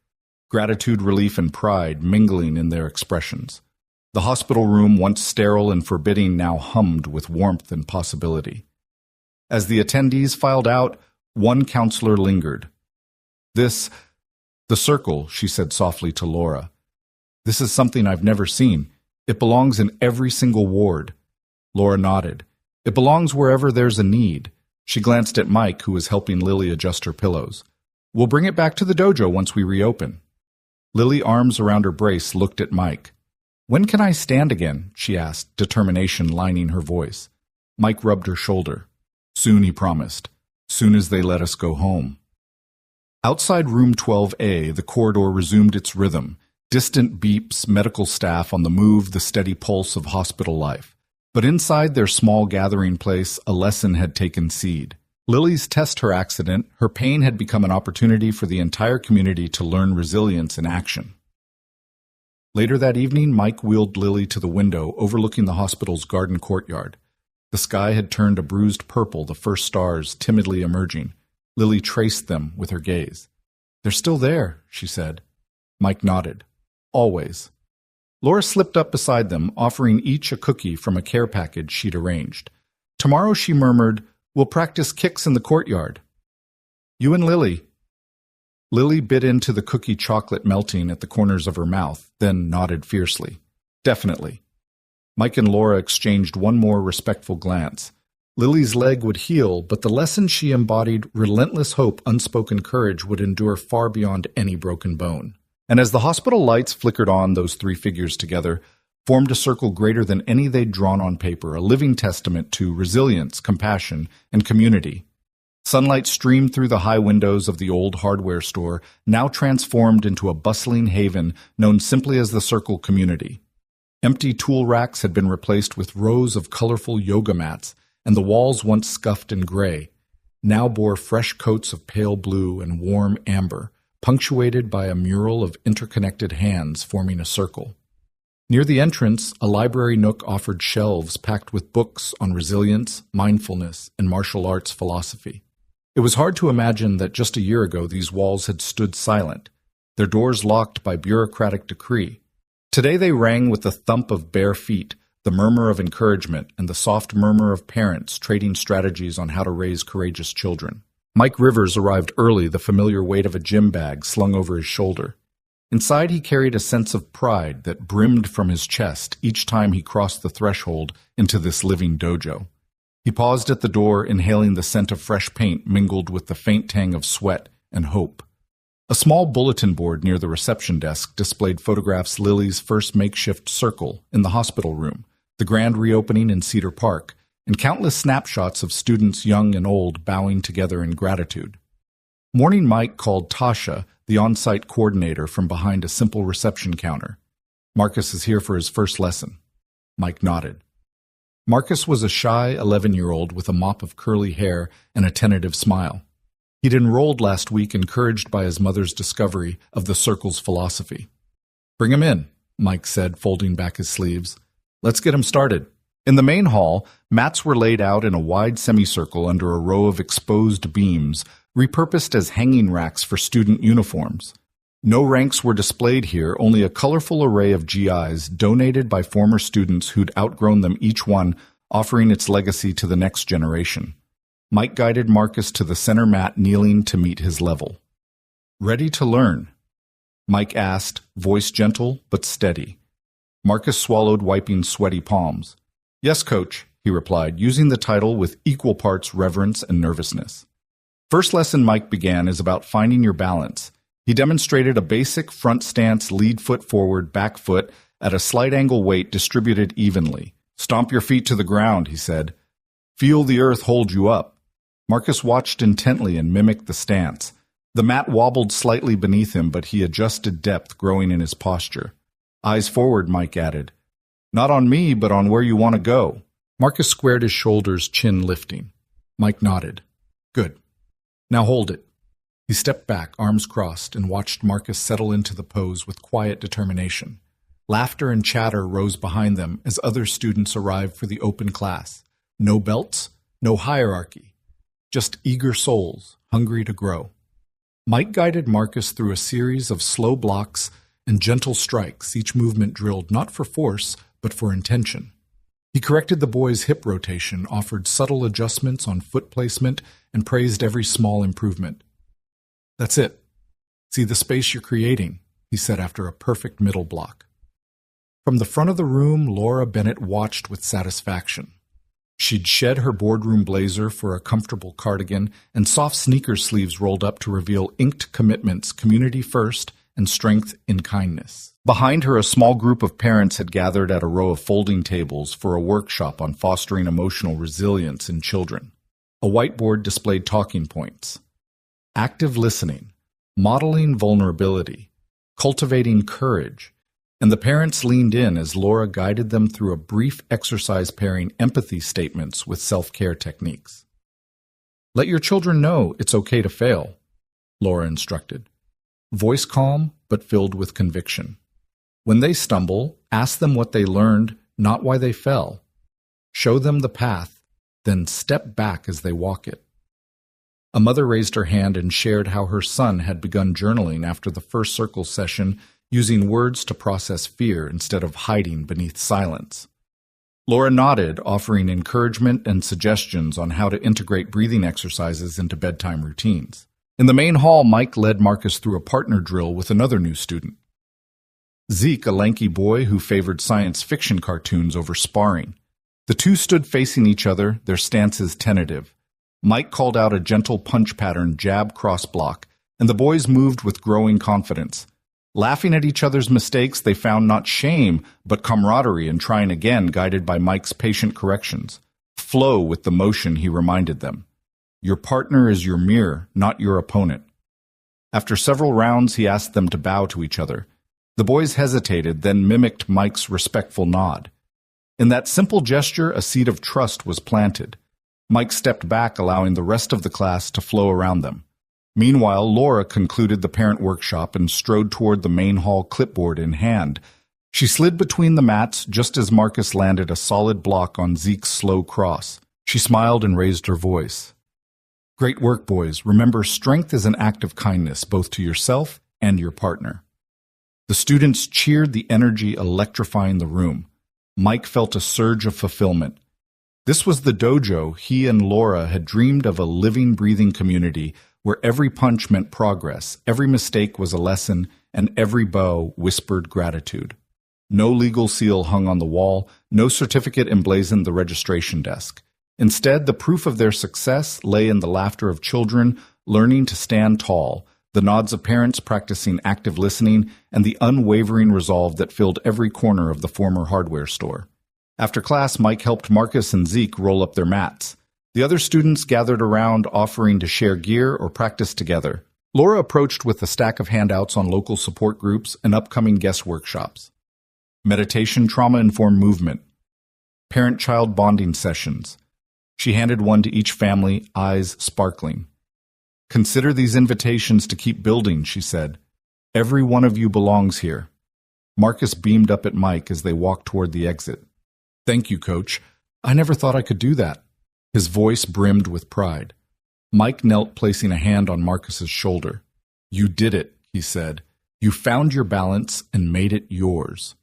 gratitude, relief, and pride mingling in their expressions. The hospital room, once sterile and forbidding, now hummed with warmth and possibility. As the attendees filed out, one counselor lingered. The circle," she said softly to Laura. "This is something I've never seen. It belongs in every single ward." Laura nodded. "It belongs wherever there's a need." She glanced at Mike, who was helping Lily adjust her pillows. "We'll bring it back to the dojo once we reopen." Lily, arms around her brace, looked at Mike. "When can I stand again?" she asked, determination lining her voice. Mike rubbed her shoulder. "Soon," he promised. "Soon as they let us go home." Outside room 12A, the corridor resumed its rhythm. Distant beeps, medical staff on the move, the steady pulse of hospital life. But inside their small gathering place, a lesson had taken seed. Lily's test her accident, her pain had become an opportunity for the entire community to learn resilience in action. Later that evening, Mike wheeled Lily to the window overlooking the hospital's garden courtyard. The sky had turned a bruised purple, the first stars timidly emerging. Lily traced them with her gaze. "They're still there," she said. Mike nodded. "Always." Laura slipped up beside them, offering each a cookie from a care package she'd arranged. "Tomorrow," she murmured, "we'll practice kicks in the courtyard." "You and Lily." Lily bit into the cookie, chocolate melting at the corners of her mouth, then nodded fiercely. "Definitely." Mike and Laura exchanged one more respectful glance. Lily's leg would heal, but the lesson she embodied, relentless hope, unspoken courage, would endure far beyond any broken bone. And as the hospital lights flickered on, those three figures together formed a circle greater than any they'd drawn on paper, a living testament to resilience, compassion, and community. Sunlight streamed through the high windows of the old hardware store, now transformed into a bustling haven known simply as the Circle community. Empty tool racks had been replaced with rows of colorful yoga mats, and the walls, once scuffed and gray, now bore fresh coats of pale blue and warm amber, punctuated by a mural of interconnected hands forming a circle. Near the entrance, a library nook offered shelves packed with books on resilience, mindfulness, and martial arts philosophy. It was hard to imagine that just a year ago these walls had stood silent, their doors locked by bureaucratic decree. Today they rang with the thump of bare feet, the murmur of encouragement, and the soft murmur of parents trading strategies on how to raise courageous children. Mike Rivers arrived early, the familiar weight of a gym bag slung over his shoulder. Inside he carried a sense of pride that brimmed from his chest each time he crossed the threshold into this living dojo. He paused at the door, inhaling the scent of fresh paint mingled with the faint tang of sweat and hope. A small bulletin board near the reception desk displayed photographs Lily's first makeshift circle in the hospital room, the grand reopening in Cedar Park, and countless snapshots of students young and old bowing together in gratitude. Morning Mike called Tasha, the on-site coordinator, from behind a simple reception counter. "Marcus is here for his first lesson." Mike nodded. Marcus was a shy 11-year-old with a mop of curly hair and a tentative smile. He'd enrolled last week, encouraged by his mother's discovery of the circle's philosophy. "Bring him in," Mike said, folding back his sleeves. "Let's get him started." In the main hall, mats were laid out in a wide semicircle under a row of exposed beams, repurposed as hanging racks for student uniforms. No ranks were displayed here, only a colorful array of GIs donated by former students who'd outgrown them, each one offering its legacy to the next generation. Mike guided Marcus to the center mat, kneeling to meet his level. "Ready to learn?" Mike asked, voice gentle but steady. Marcus swallowed, wiping sweaty palms. "Yes, coach," he replied, using the title with equal parts reverence and nervousness. First lesson Mike began is about finding your balance. He demonstrated a basic front stance, lead foot forward, back foot, at a slight angle weight distributed evenly. "Stomp your feet to the ground," he said. "Feel the earth hold you up." Marcus watched intently and mimicked the stance. The mat wobbled slightly beneath him, but he adjusted, depth growing in his posture. "Eyes forward," Mike added. "Not on me, but on where you want to go." Marcus squared his shoulders, chin lifting. Mike nodded. "Good. Now hold it." He stepped back, arms crossed, and watched Marcus settle into the pose with quiet determination. Laughter and chatter rose behind them as other students arrived for the open class. No belts, no hierarchy, just eager souls, hungry to grow. Mike guided Marcus through a series of slow blocks and gentle strikes, each movement drilled not for force, but for intention. He corrected the boy's hip rotation, offered subtle adjustments on foot placement, and praised every small improvement. "That's it. See the space you're creating," he said after a perfect middle block. From the front of the room, Laura Bennett watched with satisfaction. She'd shed her boardroom blazer for a comfortable cardigan, and soft sneaker sleeves rolled up to reveal inked commitments, community first, and strength in kindness. Behind her, a small group of parents had gathered at a row of folding tables for a workshop on fostering emotional resilience in children. A whiteboard displayed talking points: active listening, modeling vulnerability, cultivating courage, and the parents leaned in as Laura guided them through a brief exercise pairing empathy statements with self-care techniques. "Let your children know it's okay to fail," Laura instructed. Voice calm, but filled with conviction. "When they stumble, ask them what they learned, not why they fell. Show them the path, then step back as they walk it." A mother raised her hand and shared how her son had begun journaling after the first circle session, using words to process fear instead of hiding beneath silence. Laura nodded, offering encouragement and suggestions on how to integrate breathing exercises into bedtime routines. In the main hall, Mike led Marcus through a partner drill with another new student. Zeke, a lanky boy who favored science fiction cartoons over sparring. The two stood facing each other, their stances tentative. Mike called out a gentle punch pattern, jab cross block, and the boys moved with growing confidence. Laughing at each other's mistakes, they found not shame, but camaraderie in trying again, guided by Mike's patient corrections. Flow with the motion, he reminded them. Your partner is your mirror, not your opponent. After several rounds, he asked them to bow to each other. The boys hesitated, then mimicked Mike's respectful nod. In that simple gesture, a seed of trust was planted. Mike stepped back, allowing the rest of the class to flow around them. Meanwhile, Laura concluded the parent workshop and strode toward the main hall, clipboard in hand. She slid between the mats just as Marcus landed a solid block on Zeke's slow cross. She smiled and raised her voice. Great work, boys. Remember, strength is an act of kindness, both to yourself and your partner. The students cheered, the energy electrifying the room. Mike felt a surge of fulfillment. This was the dojo he and Laura had dreamed of, a living, breathing community where every punch meant progress, every mistake was a lesson, and every bow whispered gratitude. No legal seal hung on the wall, no certificate emblazoned the registration desk. Instead, the proof of their success lay in the laughter of children learning to stand tall, the nods of parents practicing active listening, and the unwavering resolve that filled every corner of the former hardware store. After class, Mike helped Marcus and Zeke roll up their mats. The other students gathered around, offering to share gear or practice together. Laura approached with a stack of handouts on local support groups and upcoming guest workshops. Meditation, trauma-informed movement. Parent-child bonding sessions. She handed one to each family, eyes sparkling. Consider these invitations to keep building, she said. Every one of you belongs here. Marcus beamed up at Mike as they walked toward the exit. Thank you, Coach. I never thought I could do that. His voice brimmed with pride. Mike knelt, placing a hand on Marcus's shoulder. You did it, he said. You found your balance and made it yours.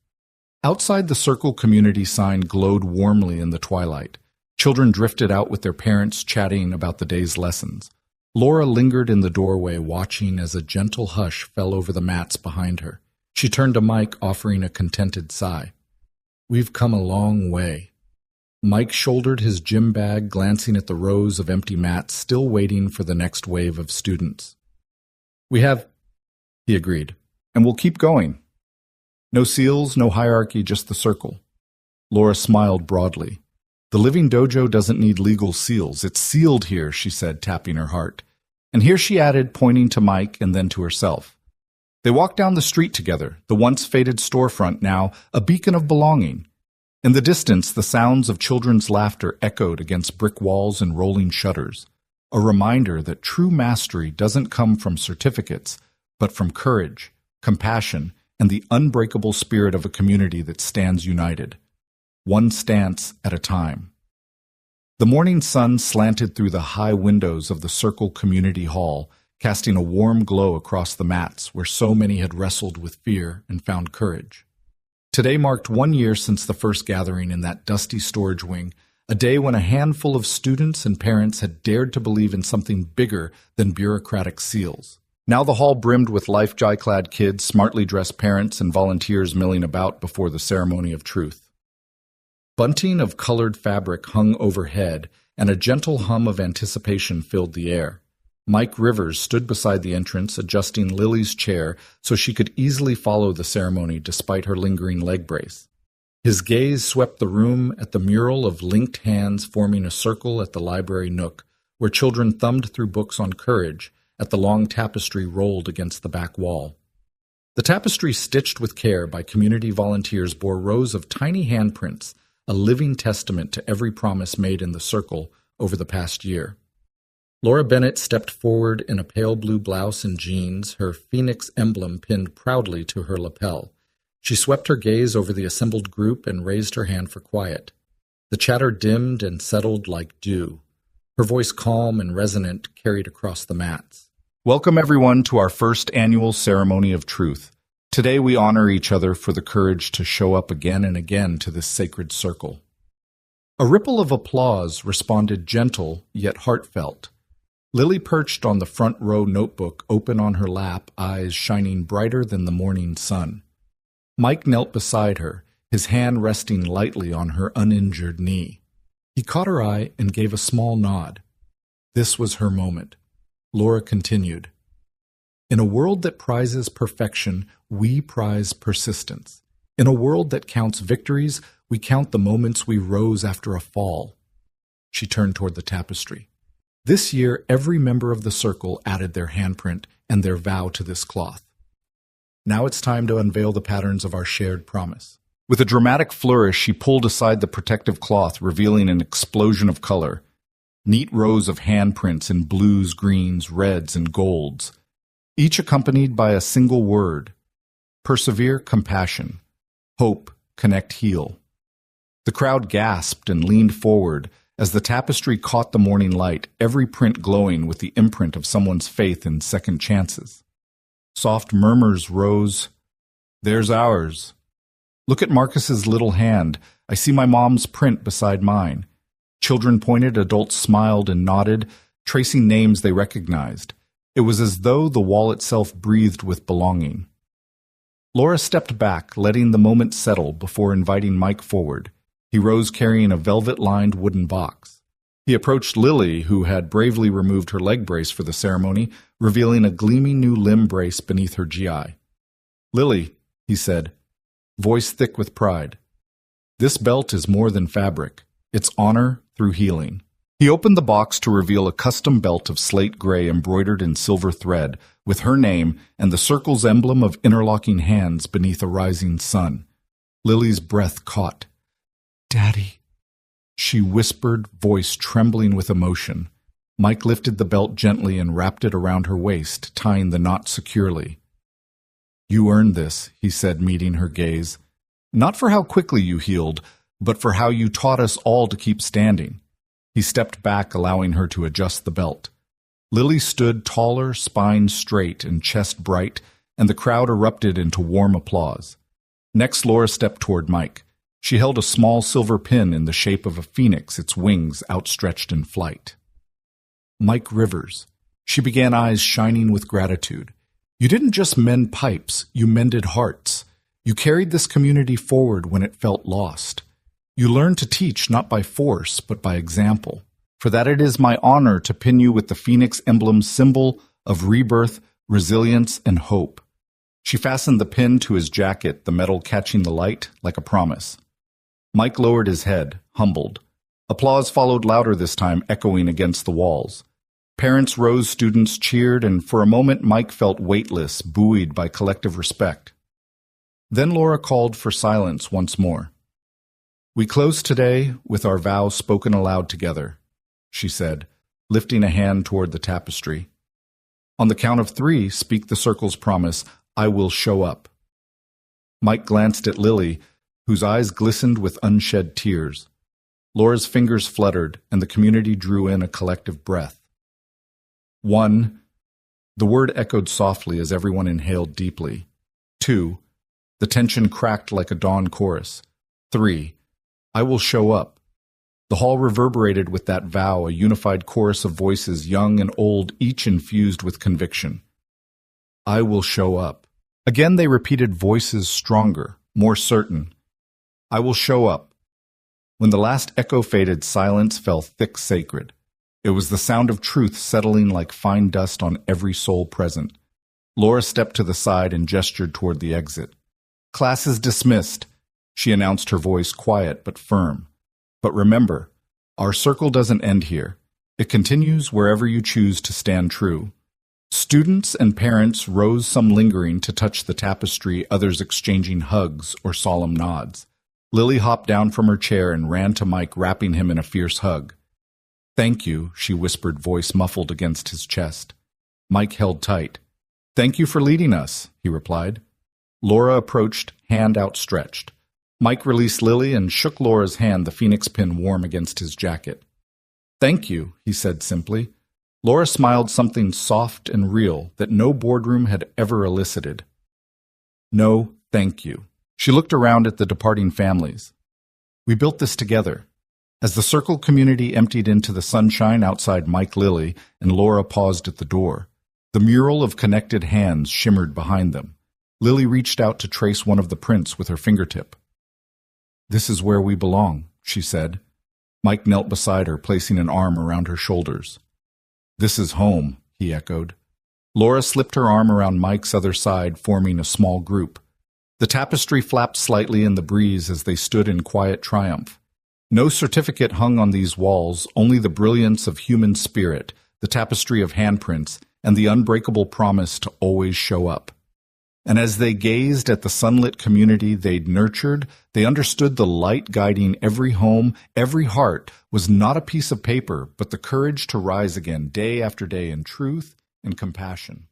Outside, the Circle community sign glowed warmly in the twilight. Children drifted out with their parents, chatting about the day's lessons. Laura lingered in the doorway, watching as a gentle hush fell over the mats behind her. She turned to Mike, offering a contented sigh. We've come a long way. Mike shouldered his gym bag, glancing at the rows of empty mats, still waiting for the next wave of students. We have, he agreed, and we'll keep going. No seals, no hierarchy, just the Circle. Laura smiled broadly. The Living Dojo doesn't need legal seals. It's sealed here, she said, tapping her heart. And here she added, pointing to Mike and then to herself. They walked down the street together, the once faded storefront now a beacon of belonging. In the distance, the sounds of children's laughter echoed against brick walls and rolling shutters, a reminder that true mastery doesn't come from certificates, but from courage, compassion, and the unbreakable spirit of a community that stands united. One stance at a time. The morning sun slanted through the high windows of the Circle Community Hall, casting a warm glow across the mats where so many had wrestled with fear and found courage. Today marked 1 year since the first gathering in that dusty storage wing, a day when a handful of students and parents had dared to believe in something bigger than bureaucratic seals. Now the hall brimmed with life-clad kids, smartly dressed parents, and volunteers milling about before the ceremony of truth. Bunting of colored fabric hung overhead, and a gentle hum of anticipation filled the air. Mike Rivers stood beside the entrance, adjusting Lily's chair so she could easily follow the ceremony despite her lingering leg brace. His gaze swept the room at the mural of linked hands forming a circle at the library nook, where children thumbed through books on courage, at the long tapestry rolled against the back wall. The tapestry, stitched with care by community volunteers, bore rows of tiny handprints, a living testament to every promise made in the Circle over the past year. Laura Bennett stepped forward in a pale blue blouse and jeans, her phoenix emblem pinned proudly to her lapel. She swept her gaze over the assembled group and raised her hand for quiet. The chatter dimmed and settled like dew. Her voice, calm and resonant, carried across the mats. Welcome, everyone, to our first annual Ceremony of Truth. Today we honor each other for the courage to show up again and again to this sacred circle. A ripple of applause responded, gentle yet heartfelt. Lily perched on the front row notebook open on her lap, eyes shining brighter than the morning sun. Mike knelt beside her, his hand resting lightly on her uninjured knee. He caught her eye and gave a small nod. This was her moment. Laura continued. In a world that prizes perfection, we prize persistence. In a world that counts victories, we count the moments we rose after a fall. She turned toward the tapestry. This year, every member of the Circle added their handprint and their vow to this cloth. Now it's time to unveil the patterns of our shared promise. With a dramatic flourish, she pulled aside the protective cloth, revealing an explosion of color. Neat rows of handprints in blues, greens, reds, and golds, each accompanied by a single word: persevere, compassion. Hope, connect, heal. The crowd gasped and leaned forward as the tapestry caught the morning light, every print glowing with the imprint of someone's faith in second chances. Soft murmurs rose. There's ours. Look at Marcus's little hand. I see my mom's print beside mine. Children pointed, adults smiled and nodded, tracing names they recognized. It was as though the wall itself breathed with belonging. Laura stepped back, letting the moment settle before inviting Mike forward. He rose carrying a velvet-lined wooden box. He approached Lily, who had bravely removed her leg brace for the ceremony, revealing a gleaming new limb brace beneath her GI. "Lily," he said, voice thick with pride, "this belt is more than fabric. It's honor through healing." He opened the box to reveal a custom belt of slate gray embroidered in silver thread, with her name and the circle's emblem of interlocking hands beneath a rising sun. Lily's breath caught. "Daddy," she whispered, voice trembling with emotion. Mike lifted the belt gently and wrapped it around her waist, tying the knot securely. "You earned this," he said, meeting her gaze. "Not for how quickly you healed, but for how you taught us all to keep standing." He stepped back, allowing her to adjust the belt. Lily stood taller, spine straight and chest bright, and the crowd erupted into warm applause. Next, Laura stepped toward Mike. She held a small silver pin in the shape of a phoenix, its wings outstretched in flight. "Mike Rivers." She began, eyes shining with gratitude. "You didn't just mend pipes, you mended hearts. You carried this community forward when it felt lost. You learned to teach not by force, but by example. For that it is my honor to pin you with the phoenix emblem, symbol of rebirth, resilience, and hope." She fastened the pin to his jacket, the metal catching the light like a promise. Mike lowered his head, humbled. Applause followed louder this time, echoing against the walls. Parents rose, students cheered, and for a moment Mike felt weightless, buoyed by collective respect. Then Laura called for silence once more. "We close today with our vows spoken aloud together," she said, lifting a hand toward the tapestry. "On the count of 3, speak the circle's promise, I will show up." Mike glanced at Lily, whose eyes glistened with unshed tears. Laura's fingers fluttered, and the community drew in a collective breath. 1. The word echoed softly as everyone inhaled deeply. 2. The tension cracked like a dawn chorus. 3. I will show up. The hall reverberated with that vow, a unified chorus of voices, young and old, each infused with conviction. I will show up. Again they repeated, voices stronger, more certain. I will show up. When the last echo faded, silence fell thick sacred. It was the sound of truth settling like fine dust on every soul present. Laura stepped to the side and gestured toward the exit. "Class is dismissed," she announced, her voice quiet but firm. "But remember, our circle doesn't end here. It continues wherever you choose to stand true." Students and parents rose, some lingering to touch the tapestry, others exchanging hugs or solemn nods. Lily hopped down from her chair and ran to Mike, wrapping him in a fierce hug. "Thank you," she whispered, voice muffled against his chest. Mike held tight. "Thank you for leading us," he replied. Laura approached, hand outstretched. Mike released Lily and shook Laura's hand, the phoenix pin warm against his jacket. "Thank you," he said simply. Laura smiled, something soft and real that no boardroom had ever elicited. "No, thank you." She looked around at the departing families. "We built this together." As the circle community emptied into the sunshine outside Mike, Lily, and Laura paused at the door, the mural of connected hands shimmered behind them. Lily reached out to trace one of the prints with her fingertip. "This is where we belong," she said. Mike knelt beside her, placing an arm around her shoulders. "This is home," he echoed. Laura slipped her arm around Mike's other side, forming a small group. The tapestry flapped slightly in the breeze as they stood in quiet triumph. No certificate hung on these walls, only the brilliance of human spirit, the tapestry of handprints, and the unbreakable promise to always show up. And as they gazed at the sunlit community they'd nurtured, they understood the light guiding every home, every heart, was not a piece of paper, but the courage to rise again day after day in truth and compassion.